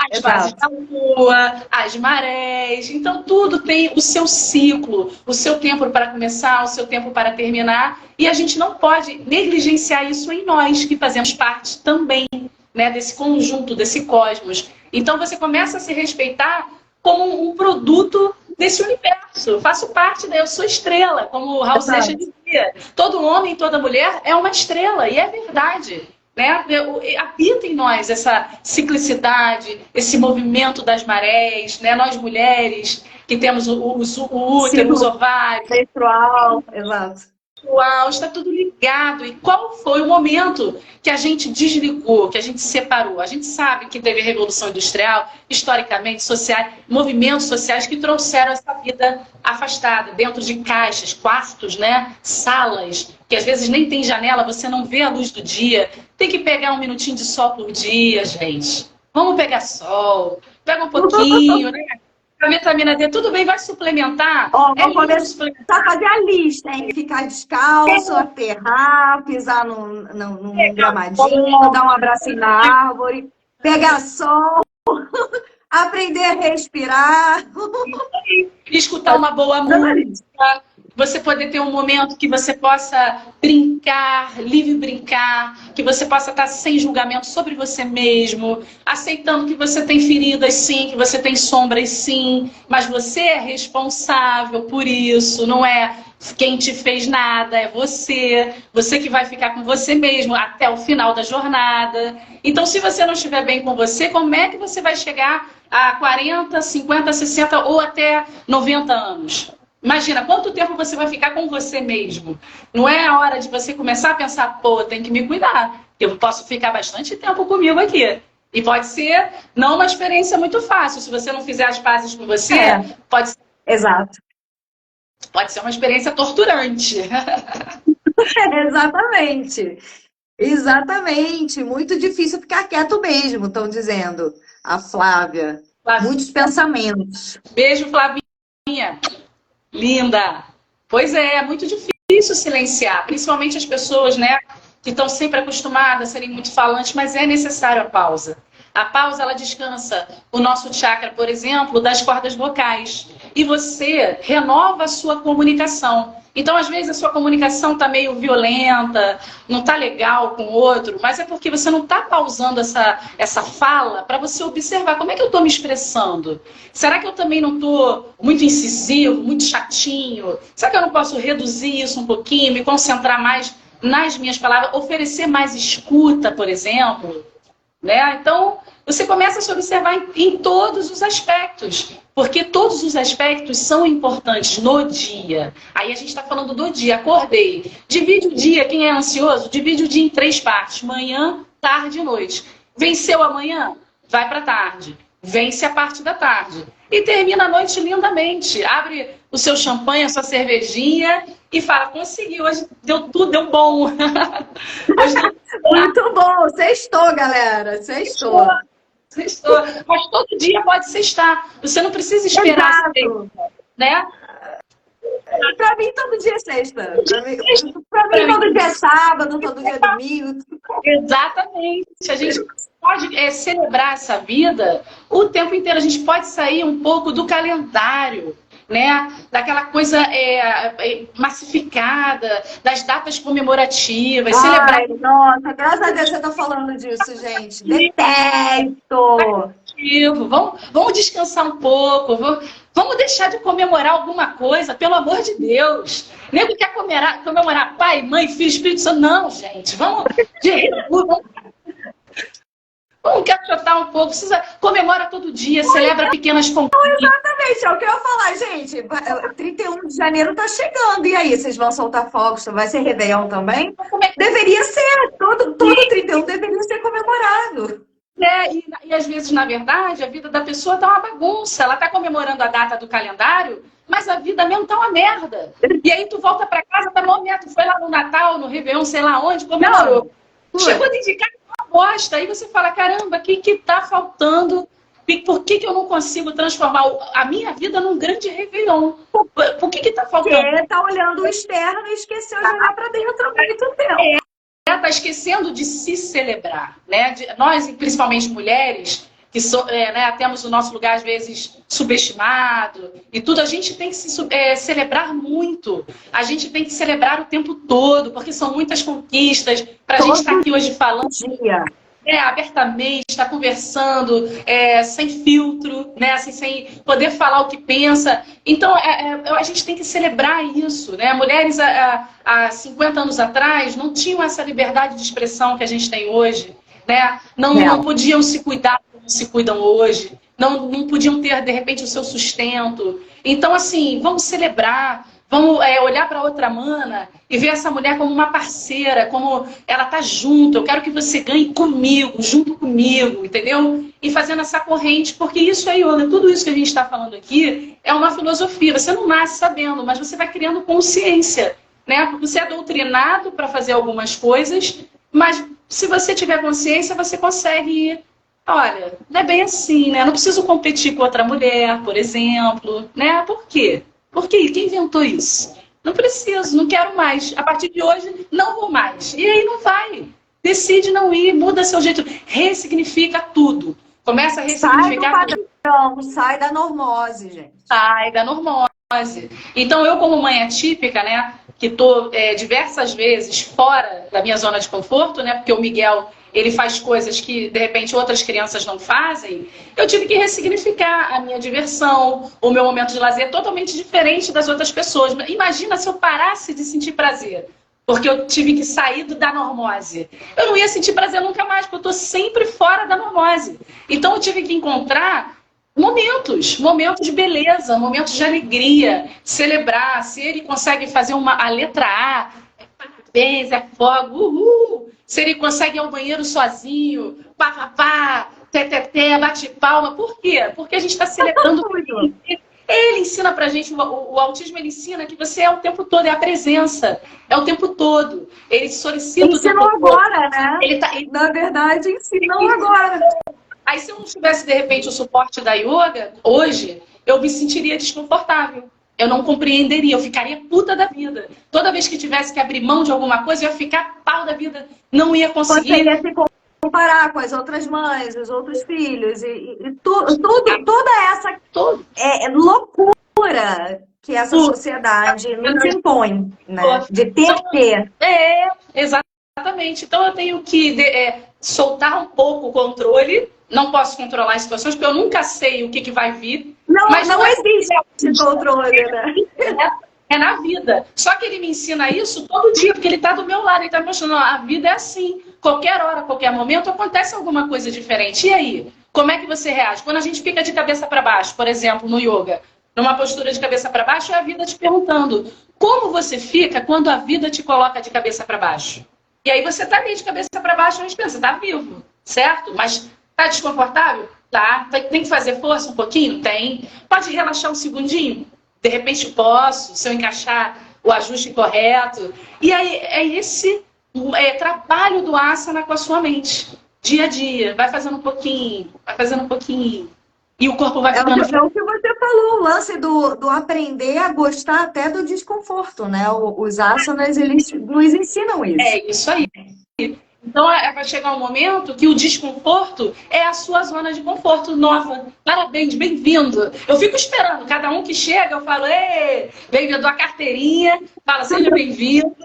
as fases da lua, as marés, então tudo tem o seu ciclo, o seu tempo para começar, o seu tempo para terminar, e a gente não pode negligenciar isso em nós, que fazemos parte também, né, desse conjunto, desse cosmos. Então você começa a se respeitar como um produto desse universo. Eu faço parte, eu sou estrela, como o Raul Seixas dizia. Todo homem, toda mulher é uma estrela, e é verdade. Né? Habita em nós essa ciclicidade, esse movimento das marés, né? Nós mulheres que temos o útero, os ovários, menstrual, exato. Está tudo ligado. E qual foi o momento que a gente desligou, que a gente separou? A gente sabe que teve a Revolução Industrial, historicamente, movimentos sociais que trouxeram essa vida afastada, dentro de caixas, quartos, né? Salas, que às vezes nem tem janela, você não vê a luz do dia. Tem que pegar 1 minutinho de sol por dia, gente. Vamos pegar sol, pega um pouquinho, né? A vitamina D, tudo bem, vai suplementar. Vamos começar a fazer a lista, hein? Ficar descalço, aterrar, pisar num gramadinho, dar um abracinho na árvore, pegar sol, aprender a respirar. Escutar uma boa música. Você poder ter um momento que você possa brincar, livre brincar, que você possa estar sem julgamento sobre você mesmo, aceitando que você tem feridas sim, que você tem sombras sim, mas você é responsável por isso, não é quem te fez nada, é você. Você que vai ficar com você mesmo até o final da jornada. Então, se você não estiver bem com você, como é que você vai chegar a 40, 50, 60 ou até 90 anos? Imagina, quanto tempo você vai ficar com você mesmo? Não é a hora de você começar a pensar, pô, tem que me cuidar. Eu posso ficar bastante tempo comigo aqui. E pode ser não uma experiência muito fácil. Se você não fizer as pazes com você, pode ser... Exato. Pode ser uma experiência torturante. Exatamente. Exatamente. Muito difícil ficar quieto mesmo, estão dizendo. A Flávia. Muitos pensamentos. Beijo, Flavinha. Linda! Pois é muito difícil silenciar, principalmente as pessoas, né, que estão sempre acostumadas a serem muito falantes, mas é necessário a pausa. A pausa, ela descansa o nosso chakra, por exemplo, das cordas vocais. e você renova a sua comunicação. Então, às vezes, a sua comunicação está meio violenta, não está legal com o outro, mas é porque você não está pausando essa fala para você observar como é que eu estou me expressando. Será que eu também não estou muito incisivo, muito chatinho? Será que eu não posso reduzir isso um pouquinho, me concentrar mais nas minhas palavras, oferecer mais escuta, por exemplo? Né? Então, você começa a se observar em todos os aspectos, porque todos os aspectos são importantes no dia. Aí a gente está falando do dia, acordei. Divide o dia, quem é ansioso, divide o dia em 3 partes, manhã, tarde e noite. Venceu a manhã? Vai para a tarde. Vence a parte da tarde. E termina a noite lindamente. Abre o seu champanhe, a sua cervejinha e fala, consegui, hoje deu tudo, deu bom. Hoje deu... Muito bom, sextou, galera, sextou. Sextou. Mas todo dia pode sextar. Você não precisa esperar Exato. né? Pra mim, todo dia é sexta. Pra mim todo dia é sábado, todo dia é domingo. Exatamente. A gente pode celebrar essa vida o tempo inteiro. A gente pode sair um pouco do calendário, né? Daquela coisa massificada, das datas comemorativas. Ai, celebrar. nossa, graças a Deus você tá falando disso, gente. Detesto! Vamos descansar um pouco. Vamos deixar de comemorar alguma coisa, pelo amor de Deus. Nego quer comemorar pai, mãe, filho, Espírito Santo. Não, gente. Vamos cachotar um pouco. Comemora todo dia, celebra pequenas conquistas. Exatamente, é o que eu ia falar, gente. 31 de janeiro tá chegando. E aí, vocês vão soltar fogos? Vai ser Réveillon também? Deveria ser. Todo 31 deveria ser comemorado. E às vezes, na verdade, a vida da pessoa tá uma bagunça. Ela tá comemorando a data do calendário, mas a vida mesmo tá uma merda. E aí tu volta pra casa, tá uma merda. Tu foi lá no Natal, no Réveillon, sei lá onde, comemorou. Chegou dentro de casa, uma bosta. Aí você fala, caramba, o que tá faltando? Por que eu não consigo transformar a minha vida num grande Réveillon? Por que tá faltando? Porque tá olhando o externo e esqueceu de olhar pra dentro há muito tempo. Está esquecendo de se celebrar, né? Nós, principalmente mulheres, que temos o nosso lugar às vezes subestimado e tudo, a gente tem que celebrar muito. A gente tem que celebrar o tempo todo, porque são muitas conquistas para a gente estar aqui hoje falando. Abertamente, está conversando, sem filtro, né? Assim, sem poder falar o que pensa. Então, a gente tem que celebrar isso, né? Mulheres há 50 anos atrás não tinham essa liberdade de expressão que a gente tem hoje, né? Não podiam se cuidar como se cuidam hoje, não podiam ter, de repente, o seu sustento. Então, assim, vamos celebrar. Vamos olhar para outra mana e ver essa mulher como uma parceira, como ela tá junto. Eu quero que você ganhe comigo, junto comigo, entendeu? E fazendo essa corrente, porque isso é yoga. Tudo isso que a gente está falando aqui é uma filosofia. Você não nasce sabendo, mas você vai criando consciência, né? Porque você é doutrinado para fazer algumas coisas, mas se você tiver consciência, você consegue ir. Olha, não é bem assim, né? Eu não preciso competir com outra mulher, por exemplo, né? Por quê? Por quê? Quem inventou isso? Não preciso, não quero mais. A partir de hoje, não vou mais. E aí não vai. Decide não ir, muda seu jeito. Ressignifica tudo. Começa a ressignificar. Sai do padrão, sai da normose, gente. Sai da normose. Então, eu como mãe atípica, né? Que estou diversas vezes fora da minha zona de conforto, né? Porque o Miguel... ele faz coisas que, de repente, outras crianças não fazem, eu tive que ressignificar a minha diversão, o meu momento de lazer totalmente diferente das outras pessoas. Imagina se eu parasse de sentir prazer, porque eu tive que sair da normose. Eu não ia sentir prazer nunca mais, porque eu estou sempre fora da normose. Então, eu tive que encontrar momentos de beleza, momentos de alegria, celebrar. Se ele consegue fazer a letra A, parabéns, é fogo, uhul! Se ele consegue ir ao banheiro sozinho, pá, pá, pá, té, bate palma. Por quê? Porque a gente está celebrando tudo. Ele ensina pra gente, o autismo ele ensina que você é o tempo todo, é a presença, é o tempo todo. Ele solicita o tempo todo. Agora, né? Na verdade, ensinou agora. Aí se eu não tivesse, de repente, o suporte da yoga, hoje, eu me sentiria desconfortável. Eu não compreenderia, eu ficaria puta da vida. Toda vez que tivesse que abrir mão de alguma coisa, eu ia ficar pau da vida. Não ia conseguir. Você ia se comparar com as outras mães, os outros filhos, e tudo, toda essa loucura cultura que essa sociedade nos impõe, né? De ter que. Exatamente. Então eu tenho que soltar um pouco o controle. Não posso controlar as situações, porque eu nunca sei o que vai vir. Não existe esse controle, né? É na vida. Só que ele me ensina isso todo dia, porque ele está do meu lado, ele está me mostrando, a vida é assim. Qualquer hora, qualquer momento, acontece alguma coisa diferente. E aí? Como é que você reage? Quando a gente fica de cabeça para baixo, por exemplo, no yoga, numa postura de cabeça para baixo, é a vida te perguntando como você fica quando a vida te coloca de cabeça para baixo. E aí você está ali de cabeça para baixo, a gente pensa, está vivo, certo? Mas está desconfortável? Tá. Tem que fazer força um pouquinho? Tem. Pode relaxar um segundinho? De repente posso, se eu encaixar o ajuste correto. E aí é esse trabalho do asana com a sua mente. Dia a dia, vai fazendo um pouquinho, vai fazendo um pouquinho. E o corpo vai ficando... É o que você falou, o lance do aprender a gostar até do desconforto, né? Os asanas, eles nos ensinam isso. É isso aí. Então, vai chegar um momento que o desconforto é a sua zona de conforto nova. Parabéns, bem-vindo. Eu fico esperando. Cada um que chega, eu falo, bem-vindo à carteirinha. Fala, seja bem-vindo.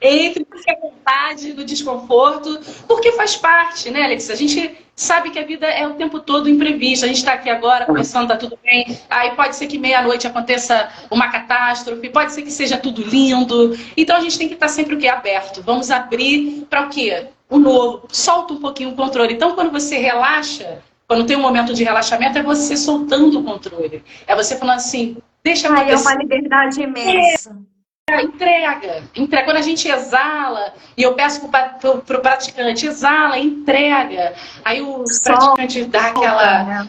Entre, fique à vontade no desconforto. Porque faz parte, né, Alex? A gente sabe que a vida é o tempo todo imprevisto. A gente está aqui agora, conversando, tá tudo bem. Aí pode ser que meia-noite aconteça uma catástrofe. Pode ser que seja tudo lindo. Então, a gente tem que estar sempre o quê? Aberto. Vamos abrir para o quê? O novo. Solta um pouquinho o controle. Então, quando você relaxa, quando tem um momento de relaxamento, é você soltando o controle. É você falando assim, deixa acontecer. É uma liberdade imensa. Entrega. Quando a gente exala, e eu peço pro praticante, exala, entrega. Aí o praticante dá aquela...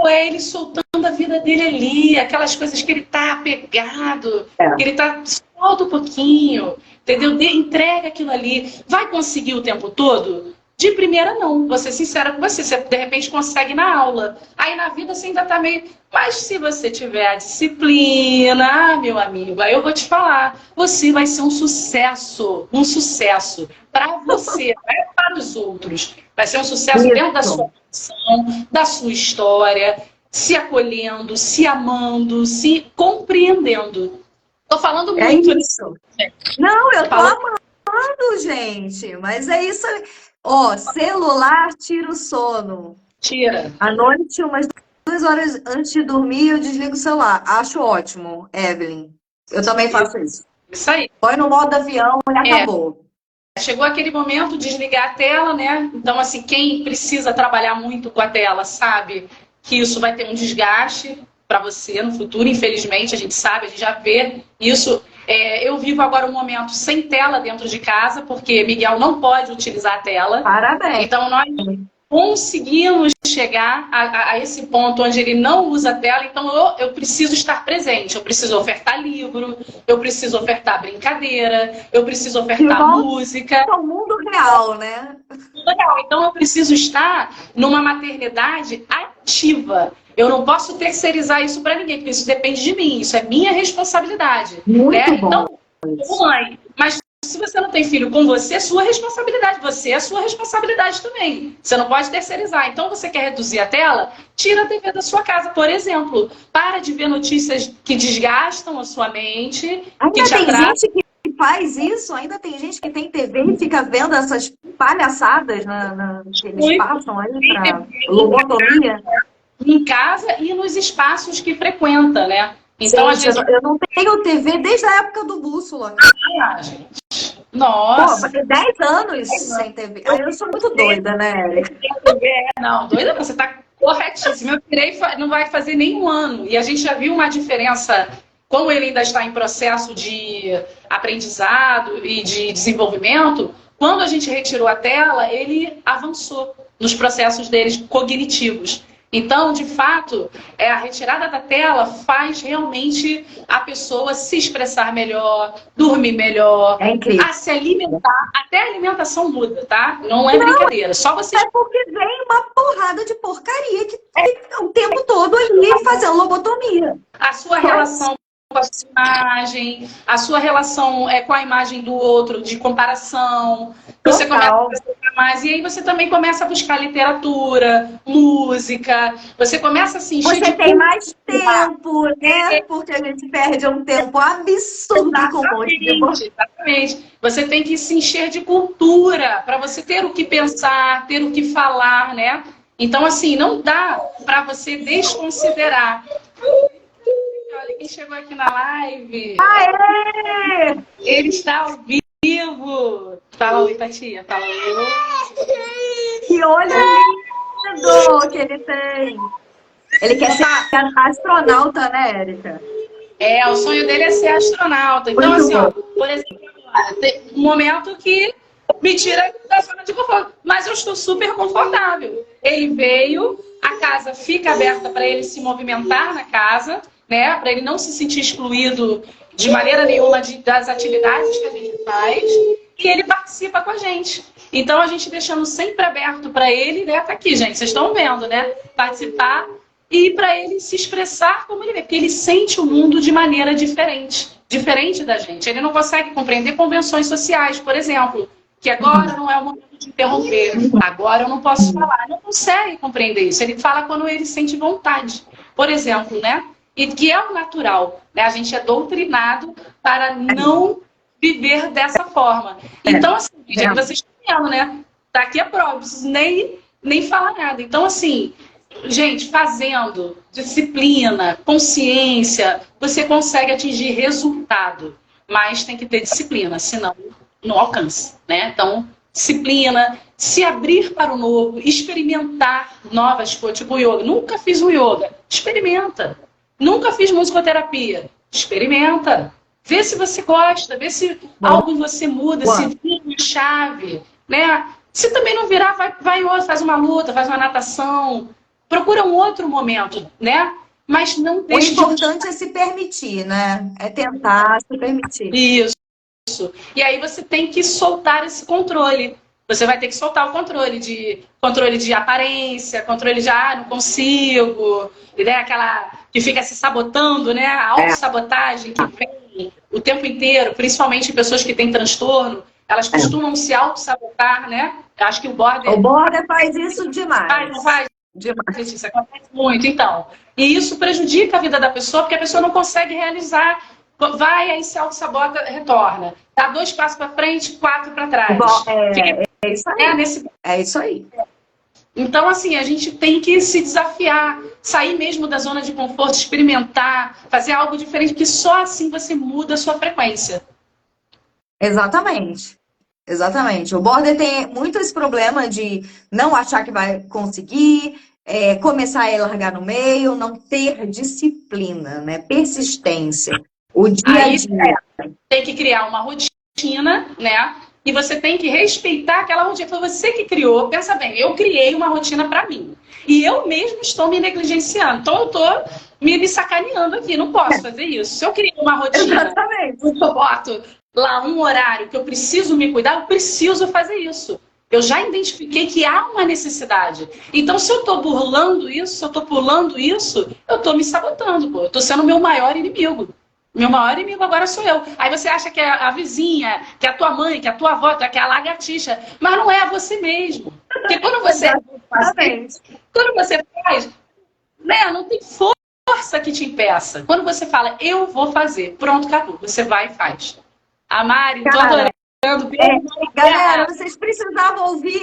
É ele soltando a vida dele ali, aquelas coisas que ele tá apegado, que ele tá... Solta um pouquinho, entendeu? Entrega aquilo ali. Vai conseguir o tempo todo? De primeira, não. Vou ser sincera com você. Você, de repente, consegue na aula. Aí, na vida, você ainda tá meio... Mas, se você tiver a disciplina, meu amigo, aí eu vou te falar. Você vai ser um sucesso. Um sucesso. Para você, não é para os outros. Vai ser um sucesso dentro da sua função, da sua história, se acolhendo, se amando, se compreendendo. Tô falando muito. É isso. Não, eu tô amando, gente. Mas é isso. Ó, celular tira o sono. Tira. À noite, umas 2 horas antes de dormir, eu desligo o celular. Acho ótimo, Evelyn. Eu também faço isso. Isso aí. Põe no modo avião e acabou. Chegou aquele momento de desligar a tela, né? Então, assim, quem precisa trabalhar muito com a tela sabe que isso vai ter um desgaste para você no futuro. Infelizmente, a gente sabe, a gente já vê isso. Eu vivo agora um momento sem tela dentro de casa, porque Miguel não pode utilizar a tela. Parabéns. Então, nós conseguimos chegar a esse ponto onde ele não usa a tela. Então, eu preciso estar presente. Eu preciso ofertar livro, eu preciso ofertar brincadeira, eu preciso ofertar música. É o mundo real, né? Então, eu preciso estar numa maternidade ativa. Eu não posso terceirizar isso para ninguém, porque isso depende de mim. Isso é minha responsabilidade. Muito bom. Então, mãe, mas se você não tem filho com você, é sua responsabilidade. Você é sua responsabilidade também. Você não pode terceirizar. Então, você quer reduzir a tela? Tira a TV da sua casa, por exemplo. Para de ver notícias que desgastam a sua mente. Ainda tem gente que faz isso? Ainda tem gente que tem TV e fica vendo essas palhaçadas que eles passam aí para lobotomia? Em casa e nos espaços que frequenta, né? Então, eu não tenho TV desde a época do Bússola. Gente. Nossa. Pô, 10 anos sem TV. Eu sou muito doida, né, Érica? Não, doida não, você tá corretíssima. Eu tirei, não vai fazer nem um ano. E a gente já viu uma diferença, como ele ainda está em processo de aprendizado e de desenvolvimento. Quando a gente retirou a tela, ele avançou nos processos deles cognitivos. Então, de fato, a retirada da tela faz realmente a pessoa se expressar melhor, dormir melhor, a se alimentar. Até a alimentação muda, tá? Não é brincadeira. Só você... É porque vem uma porrada de porcaria que fica o tempo todo ali fazendo lobotomia. A sua relação com a sua imagem, a sua relação com a imagem do outro, de comparação. Você começa a buscar mais, e aí você também começa a buscar literatura, música, você começa a se encher Você tem mais tempo, né? Porque a gente perde um tempo absurdo com um monte de coisa. Exatamente. Você tem que se encher de cultura para você ter o que pensar, ter o que falar, né? Então, assim, não dá para você desconsiderar. Olha quem chegou aqui na live. Aê! Ele está ao vivo. Fala oi, Tatia. Fala oi. Que olho lindo que ele tem. Ele quer ser astronauta, né, Érica? O sonho dele é ser astronauta. Então, Muito assim, bom. ó, por exemplo, tem um momento que me tira da zona de conforto. Mas eu estou super confortável. Ele veio, a casa fica aberta para ele se movimentar na casa, né? Para ele não se sentir excluído de maneira nenhuma das atividades que a gente faz. E ele participa com a gente. Então, a gente deixando sempre aberto para ele, né? Tá aqui, gente, vocês estão vendo, né? Participar e para ele se expressar como ele vê. Porque ele sente o mundo de maneira diferente da gente. Ele não consegue compreender convenções sociais, por exemplo. Que agora não é o momento de interromper, agora eu não posso falar. Não consegue compreender isso. Ele fala quando ele sente vontade, por exemplo, né? E que é o natural, né? A gente é doutrinado para não viver dessa forma. Então, assim, gente, vocês estão vendo, né? Tá aqui a prova, não preciso nem falar nada. Então, assim, gente, fazendo disciplina, consciência, você consegue atingir resultado. Mas tem que ter disciplina, senão não alcança, né? Então, disciplina, se abrir para o novo, experimentar novas coisas, tipo yoga. Nunca fiz um yoga, experimenta. Nunca fiz musicoterapia, experimenta. Vê se você gosta, vê se algo em você muda, se vira uma chave, né? Se também não virar, vai outro, faz uma luta, faz uma natação, procura um outro momento, né? Mas não deixe O importante é se permitir, né? É tentar se permitir. Isso. E aí você tem que soltar esse controle. Você vai ter que soltar o controle de aparência, controle de não consigo, né? Aquela que fica se sabotando, né? A autossabotagem que vem o tempo inteiro, principalmente pessoas que têm transtorno, elas costumam se autossabotar, né? Eu acho que o Border faz isso demais. Não faz? Demais. Isso acontece muito, então. E isso prejudica a vida da pessoa, porque a pessoa não consegue realizar. Vai, aí se auto-sabota, retorna. Dá 2 passos para frente, 4 para trás. É isso aí. É isso aí. Então, assim, a gente tem que se desafiar, sair mesmo da zona de conforto, experimentar, fazer algo diferente, porque só assim você muda a sua frequência. Exatamente. Exatamente. O Border tem muito esse problema de não achar que vai conseguir, começar a largar no meio, não ter disciplina, né? Persistência. O dia a dia. Tem que criar uma rotina, né? E você tem que respeitar aquela rotina. Foi você que criou. Pensa bem, eu criei uma rotina para mim. E eu mesmo estou me negligenciando. Então eu estou me sacaneando aqui. Não posso fazer isso. Se eu criei uma rotina, exatamente, eu boto lá um horário que eu preciso me cuidar, eu preciso fazer isso. Eu já identifiquei que há uma necessidade. Então, se eu estou burlando isso, se eu estou pulando isso, eu estou me sabotando, pô. Eu estou sendo o meu maior inimigo. Meu maior inimigo agora sou eu. Aí você acha que é a vizinha, que é a tua mãe, que é a tua avó, que é a lagartixa. Mas não é você mesmo. Porque quando você faz, né, não tem força que te impeça. Quando você fala, eu vou fazer, pronto, acabou. Você vai e faz. A Mari, tô adorando. Galera, vocês precisavam ouvir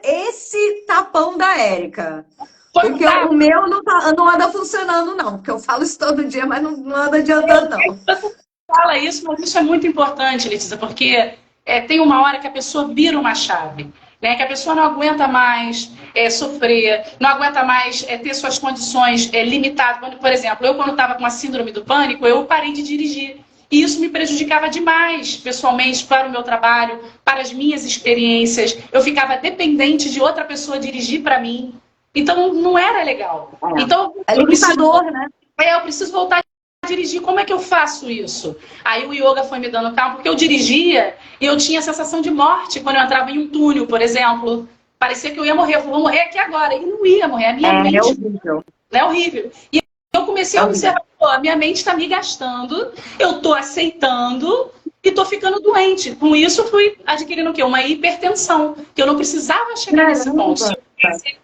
esse tapão da Érica. Porque o meu não anda funcionando, não. Porque eu falo isso todo dia, mas não anda adiantando, não. Você fala isso, mas isso é muito importante, Letícia, porque tem uma hora que a pessoa vira uma chave. Né? Que a pessoa não aguenta mais sofrer, não aguenta mais ter suas condições limitadas. Por exemplo, eu quando estava com a síndrome do pânico, eu parei de dirigir. E isso me prejudicava demais, pessoalmente, para o meu trabalho, para as minhas experiências. Eu ficava dependente de outra pessoa dirigir para mim. Então, não era legal. Então, limitador, né? Eu preciso voltar a dirigir. Como é que eu faço isso? Aí o yoga foi me dando calma, porque eu dirigia e eu tinha a sensação de morte quando eu entrava em um túnel, por exemplo. Parecia que eu ia morrer. Eu vou morrer aqui agora. E não ia morrer. A minha mente horrível. É horrível. E eu comecei a observar, pô, a minha mente está me gastando, eu tô aceitando e tô ficando doente. Com isso, eu fui adquirindo o quê? Uma hipertensão, que eu não precisava chegar nesse ponto. Se eu tivesse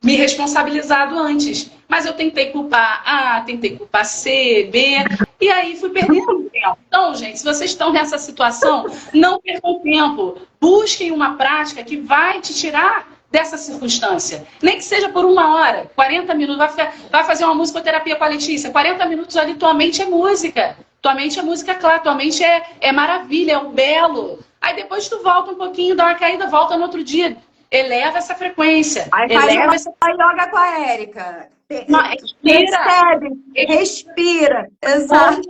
me responsabilizado antes. Mas eu tentei culpar A, tentei culpar C, B, e aí fui perdendo tempo. Então, gente, se vocês estão nessa situação, não percam tempo. Busquem uma prática que vai te tirar dessa circunstância. Nem que seja por 1 hora, 40 minutos. Vai fazer uma musicoterapia com a Letícia. 40 minutos ali, tua mente é música. Tua mente é música clara, tua mente é maravilha, é o belo. Aí depois tu volta um pouquinho, dá uma caída, volta no outro dia. Eleva essa frequência. Aí eleva faz uma yoga com a Érica. Respira. Respira. Exato.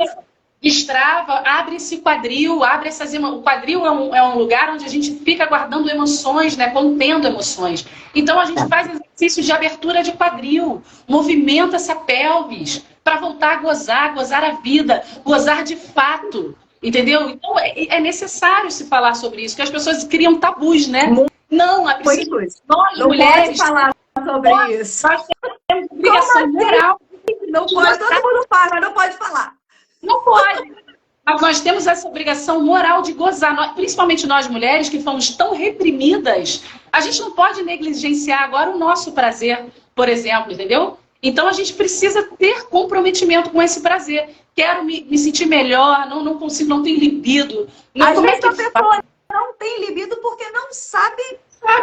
Destrava, abre esse quadril, abre essas emoções. O quadril é um lugar onde a gente fica guardando emoções, né? Contendo emoções. Então a gente faz exercícios de abertura de quadril, movimenta essa pelvis para voltar a gozar a vida, gozar de fato. Entendeu? Então é necessário se falar sobre isso, porque as pessoas criam tabus, né? Não, é preciso. Nós, não mulheres, pode falar sobre isso. Nós temos obrigação moral. Não pode, todo mundo fala, mas não pode falar. Não pode. Mas nós temos essa obrigação moral de gozar. Principalmente nós mulheres que fomos tão reprimidas. A gente não pode negligenciar agora o nosso prazer, por exemplo, entendeu? Então a gente precisa ter comprometimento com esse prazer. Quero me sentir melhor, não consigo, não tenho libido. Às vezes a pessoa não tem libido porque não sabe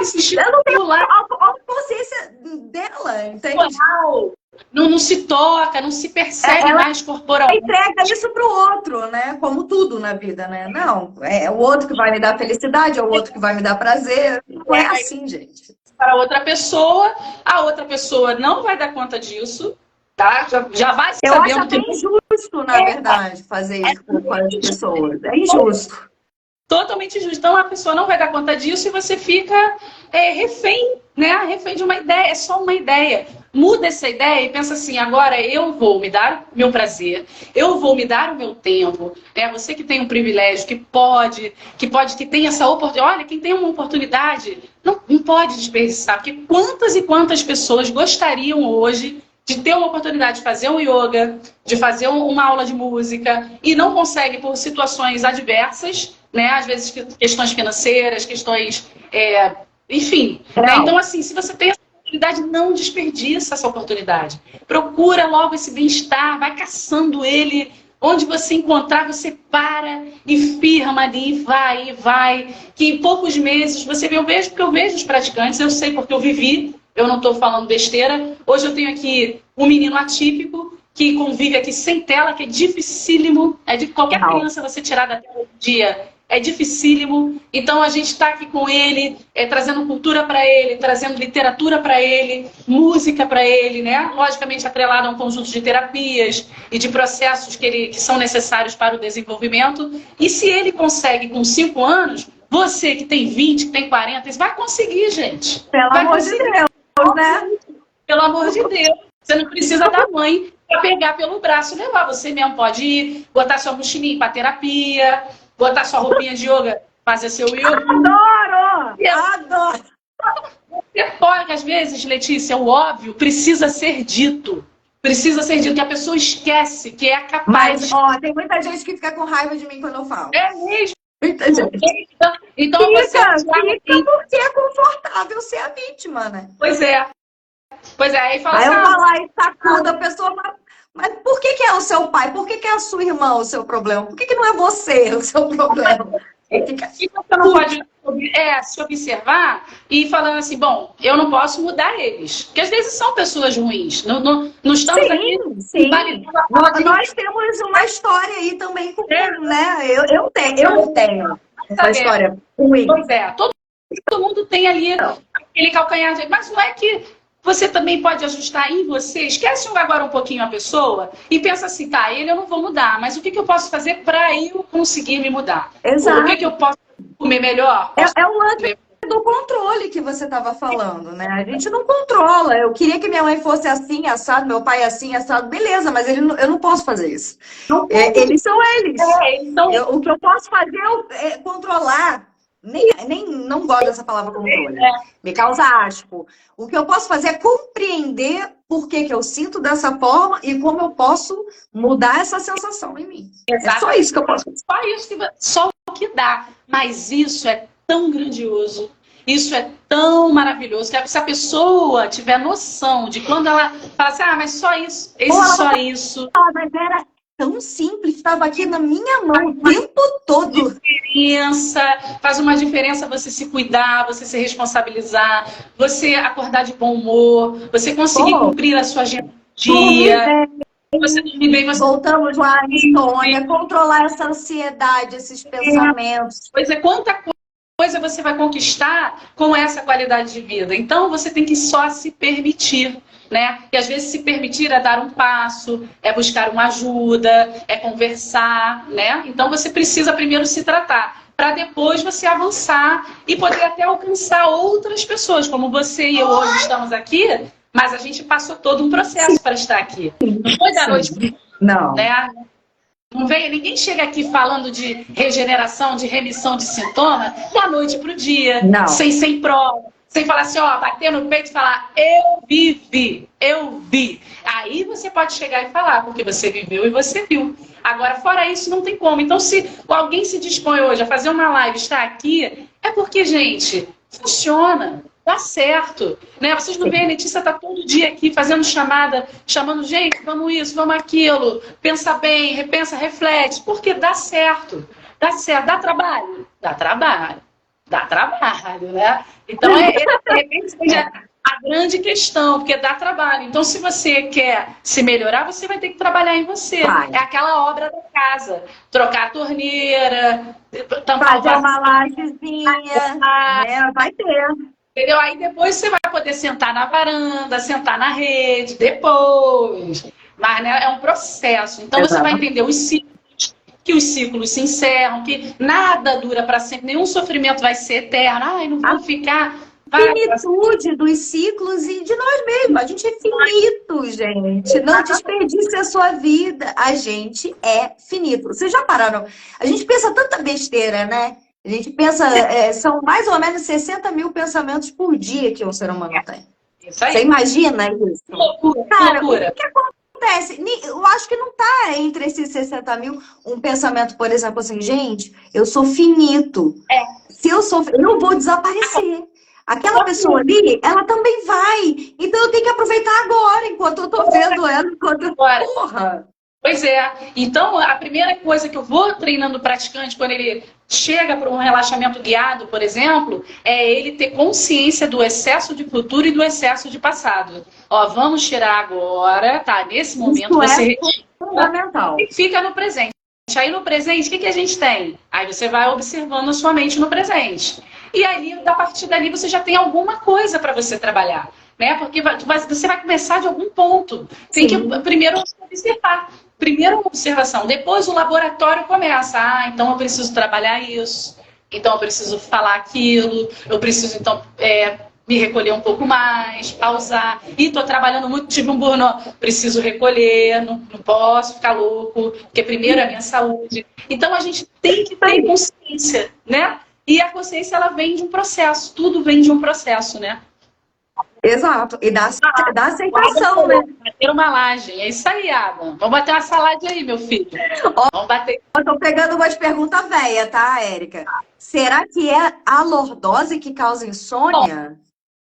se estimular. A consciência dela, entende? Não se toca, não se percebe mais corporalmente. Entrega isso para o outro, né? Como tudo na vida, né? Não, é o outro que vai me dar felicidade, é o outro que vai me dar prazer. Não é assim, gente. Para outra pessoa, a outra pessoa não vai dar conta disso, tá? Já vai sabendo. Eu acho até injusto, na verdade, fazer isso com as pessoas. É injusto. Totalmente injusto. Então a pessoa não vai dar conta disso e você fica refém, né? Refém de uma ideia. É só uma ideia. Muda essa ideia e pensa assim: agora eu vou me dar o meu prazer, eu vou me dar o meu tempo. Você que tem um privilégio, que tem essa oportunidade. Olha, quem tem uma oportunidade não pode desperdiçar, porque quantas e quantas pessoas gostariam hoje de ter uma oportunidade de fazer um yoga, de fazer uma aula de música e não consegue por situações adversas, né? Às vezes questões financeiras, questões, enfim. Né? Então, assim, se você tem essa oportunidade, não desperdiça essa oportunidade. Procura logo esse bem-estar, vai caçando ele. Onde você encontrar, você para e firma ali, vai. Que em poucos meses, eu vejo porque eu vejo os praticantes, eu sei porque eu vivi, eu não estou falando besteira. Hoje eu tenho aqui um menino atípico que convive aqui sem tela, que é dificílimo. É de qualquer criança você tirar da tela do dia. É dificílimo. Então a gente está aqui com ele, trazendo cultura para ele, trazendo literatura para ele, música para ele, né? Logicamente atrelado a um conjunto de terapias e de processos que são necessários para o desenvolvimento. E se ele consegue com 5 anos, você que tem 20, que tem 40, vai conseguir, gente. Pelo amor de Deus, né? Pelo amor de Deus. Você não precisa da mãe para pegar pelo braço e levar. Você mesmo pode ir, botar sua mochilinha para terapia, botar sua roupinha de yoga, fazer seu yoga. Adoro! Você pode, às vezes, Letícia, o óbvio precisa ser dito. Precisa ser dito, que a pessoa esquece que é capaz. Mas, tem muita gente que fica com raiva de mim quando eu falo. É mesmo. Muita gente. Então, fica porque é confortável ser a vítima, né? Pois é. Aí fala aí assim, eu vou lá e sacudo a pessoa, mas por que é o seu pai? Por que é a sua irmã o seu problema? Por que não é você o seu problema? E você não pode se observar e falando assim, bom, eu não posso mudar eles. Porque às vezes são pessoas ruins. Não estamos aqui. Sim. Nós temos uma história aí também com né? Eu tenho essa história ruim. Pois é, todo mundo tem ali aquele calcanhar de... Mas não é que você também pode ajustar em você. Esquece agora um pouquinho a pessoa e pensa assim, tá, ele eu não vou mudar, mas o que eu posso fazer para eu conseguir me mudar? Exato. O que eu posso comer melhor? É o lance do controle que você estava falando, né? A gente não controla. Eu queria que minha mãe fosse assim, assado, meu pai assim, assado. Beleza, mas eu não posso fazer isso. Eles são eles. O que eu posso fazer é controlar. Não gosto dessa palavra controle. Me causa asco. O que eu posso fazer é compreender por que que eu sinto dessa forma e como eu posso mudar essa sensação em mim. É só isso que eu posso fazer. Só o que dá. Mas isso é tão grandioso, isso é tão maravilhoso, que se a pessoa tiver noção de quando ela fala assim, mas só isso, só isso. Mas era tão simples, estava aqui na minha mão o tempo todo. Faz uma diferença você se cuidar, você se responsabilizar, você acordar de bom humor, você conseguir cumprir a sua agenda do dia. Você dormir bem, voltamos lá, insônia, controlar essa ansiedade, esses pensamentos. Pois é, quanta coisa você vai conquistar com essa qualidade de vida. Então, você tem que só se permitir, né? E às vezes se permitir é dar um passo, é buscar uma ajuda, é conversar, né? Então, você precisa primeiro se tratar, para depois você avançar e poder até alcançar outras pessoas, como você e eu hoje estamos aqui, mas a gente passou todo um processo para estar aqui. Não foi da noite para o dia, né? Não vem, ninguém chega aqui falando de regeneração, de remissão de sintoma, da noite para o dia, sem prova, sem falar assim, bater no peito e falar, eu vivi, eu vi. Aí você pode chegar e falar, porque você viveu e você viu. Agora, fora isso, não tem como. Então, se alguém se dispõe hoje a fazer uma live, está aqui, é porque, gente, funciona. Dá certo, né? Vocês não veem, a Letícia está todo dia aqui fazendo chamada, chamando gente, vamos isso, vamos aquilo, pensa bem, repensa, reflete, porque dá certo, dá trabalho, dá trabalho, né? Então, de repente, seja a grande questão, porque dá trabalho. Então, se você quer se melhorar, você vai ter que trabalhar em você. É aquela obra da casa, trocar a torneira, tampar uma lajezinha, né? Vai ter. Entendeu? Aí depois você vai poder sentar na varanda, sentar na rede, depois. Mas, né, é um processo. Então você vai entender os ciclos, que os ciclos se encerram, que nada dura para sempre, nenhum sofrimento vai ser eterno. Ai, não vou ficar. A finitude dos ciclos e de nós mesmos. A gente é finito, gente. Não desperdice a sua vida. A gente é finito. Vocês já pararam? A gente pensa tanta besteira, né? A gente pensa, são mais ou menos 60 mil pensamentos por dia que um ser humano tem. Isso aí. Você imagina isso? Que loucura, cara, que loucura. O que acontece? Eu acho que não está entre esses 60 mil um pensamento, por exemplo, assim, gente, eu sou finito. Se eu sou, eu vou desaparecer. Aquela pessoa ali, ela também vai. Então eu tenho que aproveitar agora, enquanto eu tô vendo ela, enquanto eu... Porra! Pois é. Então, a primeira coisa que eu vou treinando o praticante quando ele chega para um relaxamento guiado, por exemplo, é ele ter consciência do excesso de futuro e do excesso de passado. Vamos tirar agora, tá? Nesse momento você fundamental. E fica no presente. Aí no presente, o que a gente tem? Aí você vai observando a sua mente no presente. E aí, a partir dali, você já tem alguma coisa para você trabalhar. Né? Porque você vai começar de algum ponto. Tem que primeiro observar. Primeiro uma observação, depois o laboratório começa. Então eu preciso trabalhar isso, então eu preciso falar aquilo, eu preciso então me recolher um pouco mais, pausar. E estou trabalhando muito, tive um burnout, preciso recolher, não posso ficar louco, porque primeiro é a minha saúde. Então a gente tem que ter consciência, né? E a consciência ela vem de um processo, tudo vem de um processo, né? Exato, e da aceitação, né? Bater uma laje, é isso aí, Adam. Vamos bater uma salada aí, meu filho. Vamos bater. Eu tô pegando umas perguntas velhas, tá, Érica? Será que é a lordose que causa insônia?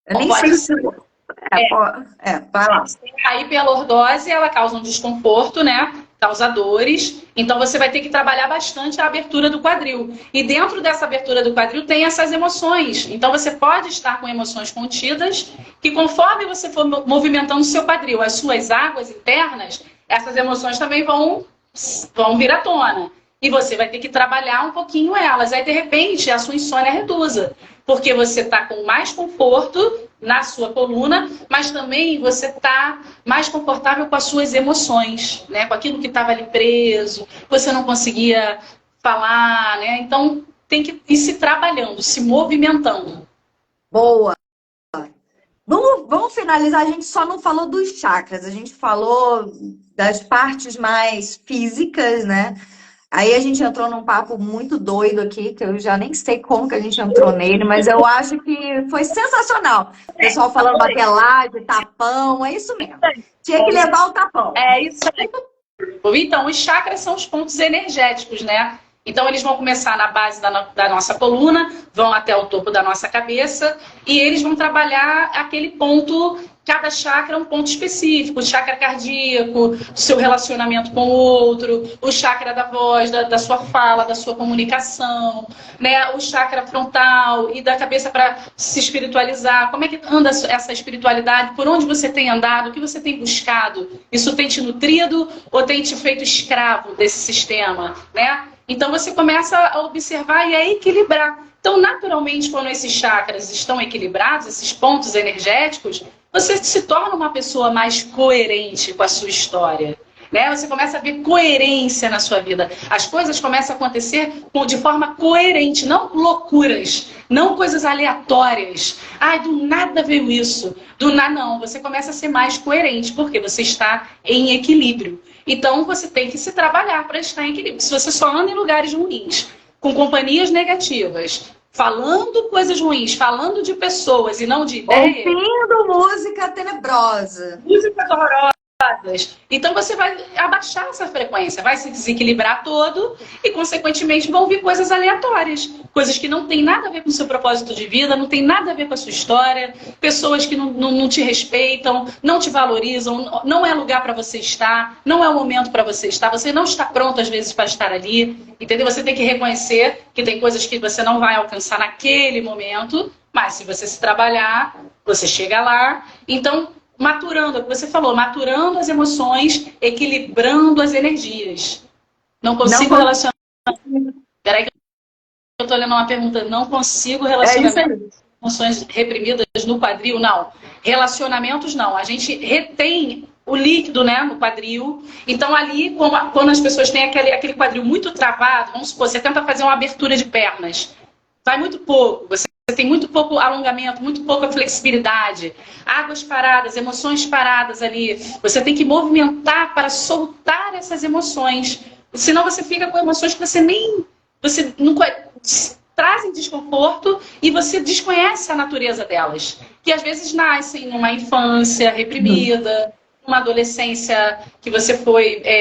Eu nem sei se... vai lá. A hiperlordose, ela causa um desconforto, né? Causa dores. Então, você vai ter que trabalhar bastante a abertura do quadril. E dentro dessa abertura do quadril tem essas emoções. Então, você pode estar com emoções contidas, que conforme você for movimentando o seu quadril, as suas águas internas, essas emoções também vão vir à tona. E você vai ter que trabalhar um pouquinho elas. Aí, de repente, a sua insônia reduza. Porque você está com mais conforto na sua coluna, mas também você está mais confortável com as suas emoções, né? Com aquilo que estava ali preso, você não conseguia falar, né? Então, tem que ir se trabalhando, se movimentando. Boa! Vamos finalizar, a gente só não falou dos chakras, a gente falou das partes mais físicas, né? Aí a gente entrou num papo muito doido aqui, que eu já nem sei como que a gente entrou nele, mas eu acho que foi sensacional. O pessoal falando batelagem, tapão, é isso mesmo. Tinha que levar o tapão. É isso aí. Então, os chakras são os pontos energéticos, né? Então, eles vão começar na base da nossa coluna, vão até o topo da nossa cabeça, e eles vão trabalhar aquele ponto, cada chakra é um ponto específico, o chakra cardíaco, do seu relacionamento com o outro, o chakra da voz, da sua fala, da sua comunicação, né? O chakra frontal e da cabeça para se espiritualizar. Como é que anda essa espiritualidade? Por onde você tem andado? O que você tem buscado? Isso tem te nutrido ou tem te feito escravo desse sistema, né? Então você começa a observar e a equilibrar. Então, naturalmente, quando esses chakras estão equilibrados, esses pontos energéticos, você se torna uma pessoa mais coerente com a sua história. Né? Você começa a ver coerência na sua vida. As coisas começam a acontecer de forma coerente, não loucuras, não coisas aleatórias. Ai, do nada veio isso. Do nada não. Você começa a ser mais coerente, porque você está em equilíbrio. Então, você tem que se trabalhar para estar em equilíbrio. Se você só anda em lugares ruins, com companhias negativas, falando coisas ruins, falando de pessoas e não de ideias... Ouvindo música tenebrosa. Música horrorosa. Então você vai abaixar essa frequência, vai se desequilibrar todo e, consequentemente, vão vir coisas aleatórias, coisas que não tem nada a ver com o seu propósito de vida, não tem nada a ver com a sua história, pessoas que não te respeitam, não te valorizam, não é lugar para você estar, não é o momento para você estar, você não está pronto às vezes para estar ali, entendeu? Você tem que reconhecer que tem coisas que você não vai alcançar naquele momento, mas se você se trabalhar, você chega lá. Então, maturando, é o que você falou, maturando as emoções, equilibrando as energias. Não consigo relacionar. Peraí, que eu estou lendo uma pergunta. Não consigo relacionar emoções reprimidas no quadril, não. Relacionamentos, não. A gente retém o líquido, né, no quadril. Então, ali, quando as pessoas têm aquele quadril muito travado, vamos supor, você tenta fazer uma abertura de pernas. Vai muito pouco, você tem muito pouco alongamento, muito pouca flexibilidade, águas paradas, emoções paradas ali. Você tem que movimentar para soltar essas emoções. Senão você fica com emoções que você nunca trazem desconforto e você desconhece a natureza delas. Que às vezes nascem numa infância reprimida, numa adolescência que você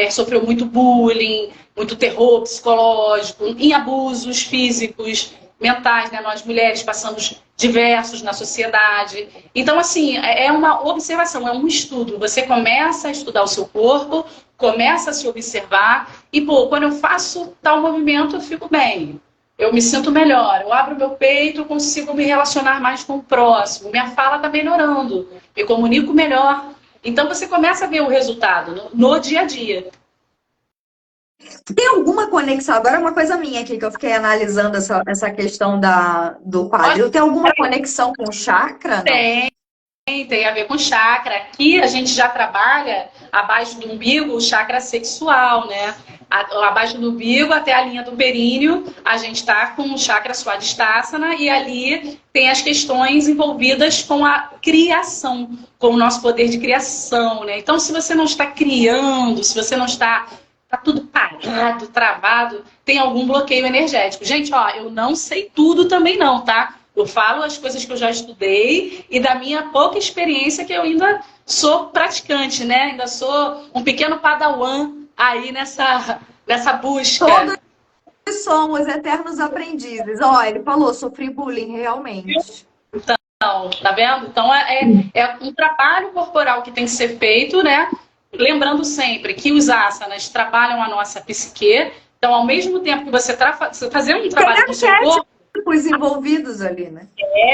sofreu muito bullying, muito terror psicológico, em abusos físicos, mentais, né? Nós mulheres passamos diversos na sociedade. Então, assim, é uma observação, é um estudo. Você começa a estudar o seu corpo, começa a se observar e, quando eu faço tal movimento, eu fico bem. Eu me sinto melhor. Eu abro meu peito, eu consigo me relacionar mais com o próximo. Minha fala está melhorando. Me comunico melhor. Então, você começa a ver o resultado no dia a dia. Tem alguma conexão? Agora é uma coisa minha aqui, que eu fiquei analisando essa questão do quadril. Tem alguma conexão com o chakra? Tem a ver com chakra. Aqui a gente já trabalha abaixo do umbigo o chakra sexual, né? Abaixo do umbigo até a linha do períneo, a gente está com o chakra Swadhisthana e ali tem as questões envolvidas com a criação, com o nosso poder de criação, né? Então, se você não está criando, se você não está... Tá tudo parado, travado, tem algum bloqueio energético. Gente, ó, eu não sei tudo também não, tá? Eu falo as coisas que eu já estudei e da minha pouca experiência, que eu ainda sou praticante, né? Ainda sou um pequeno padawan aí nessa busca. Todos somos eternos aprendizes. Ó, ele falou, sofri bullying, realmente. Então, tá vendo? Então, é um trabalho corporal que tem que ser feito, né? Lembrando sempre que os asanas trabalham a nossa psique. Então, ao mesmo tempo que você fazendo um trabalho com o seu corpo... Éticos envolvidos ali, né?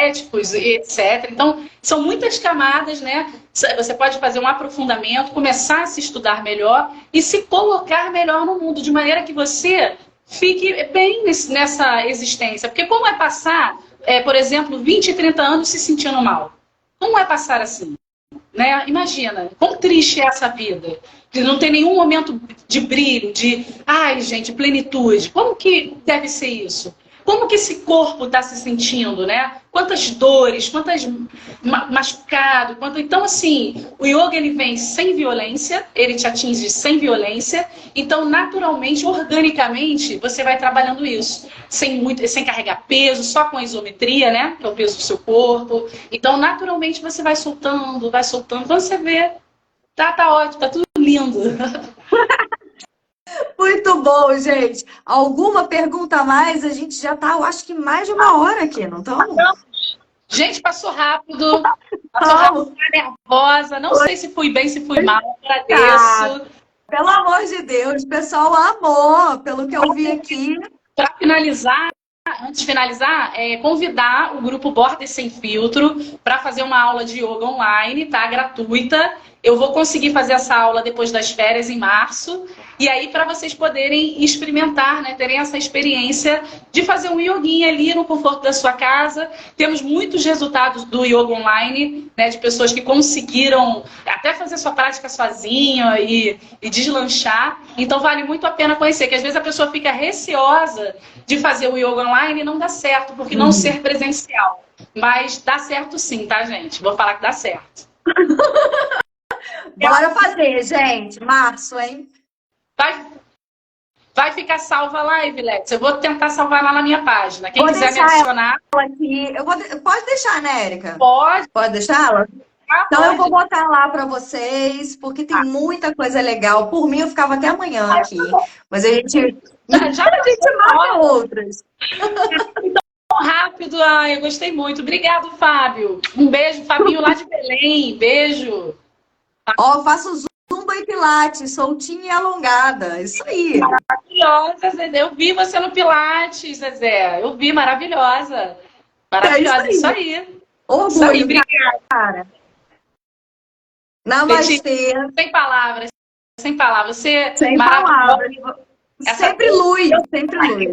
Éticos, etc. Então, são muitas camadas, né? Você pode fazer um aprofundamento, começar a se estudar melhor e se colocar melhor no mundo, de maneira que você fique bem nessa existência. Porque como é passar, por exemplo, 20, 30 anos se sentindo mal? Como é passar assim? Né? Imagina, quão triste é essa vida, de não ter nenhum momento de brilho, de, ai gente, plenitude. Como que deve ser isso? como que esse corpo está se sentindo, né? Quantas dores, quantas machucado, Então, assim, o yoga ele vem sem violência, ele te atinge sem violência. Então, naturalmente, organicamente, você vai trabalhando isso. Sem carregar peso, só com a isometria, né? Que é o peso do seu corpo. Então, naturalmente, você vai soltando, vai soltando. Quando você vê, tá ótimo, tá tudo lindo. Muito bom, gente. Alguma pergunta a mais? A gente já tá, eu acho que mais de uma hora aqui, não estamos? Gente, passou rápido. Passou rápido, fiquei nervosa. Não sei se fui bem, se fui mal. Agradeço. Pelo amor de Deus, o pessoal amou, pelo que eu vi aqui. Para finalizar, antes de finalizar, convidar o grupo Border Sem Filtro para fazer uma aula de yoga online, tá? Gratuita. Eu vou conseguir fazer essa aula depois das férias, em março. E aí, para vocês poderem experimentar, né? Terem essa experiência de fazer um yoguinha ali no conforto da sua casa. Temos muitos resultados do yoga online, né? De pessoas que conseguiram até fazer sua prática sozinha e deslanchar. Então, vale muito a pena conhecer, que às vezes a pessoa fica receosa de fazer o yoga online e não dá certo, porque não ser presencial. Mas dá certo sim, tá, gente? Vou falar que dá certo. Bora fazer, gente. Março, hein? Vai ficar salva a live, Lex. Eu vou tentar salvar lá na minha página. Quem Vou quiser me deixar adicionar. ela aqui. Pode deixar, né, Érica? Pode. Pode deixar ela? Então Pode. eu vou botar lá para vocês, porque tem muita coisa legal. Por mim, eu ficava até amanhã aqui. Mas a gente marca outras. Tão rápido. Ai, eu gostei muito. Obrigado, Fábio. Um beijo, Fabinho lá de Belém. Beijo. Ó, faço zumba e pilates, soltinha e alongada. Isso aí. Maravilhosa, Zezé. Eu vi você no Pilates, Zezé. Eu vi, maravilhosa. Maravilhosa, isso aí. Orgulho, Isso aí, obrigada. Cara. Namastê. Sem palavras. Sem palavras. Você sem palavras. Sempre luz, sempre luz.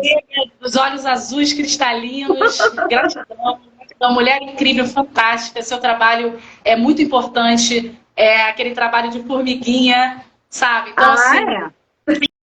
Os olhos azuis cristalinos. Gratidão. Uma mulher incrível, fantástica. Seu trabalho é muito importante. É aquele trabalho de formiguinha, sabe? Então, assim,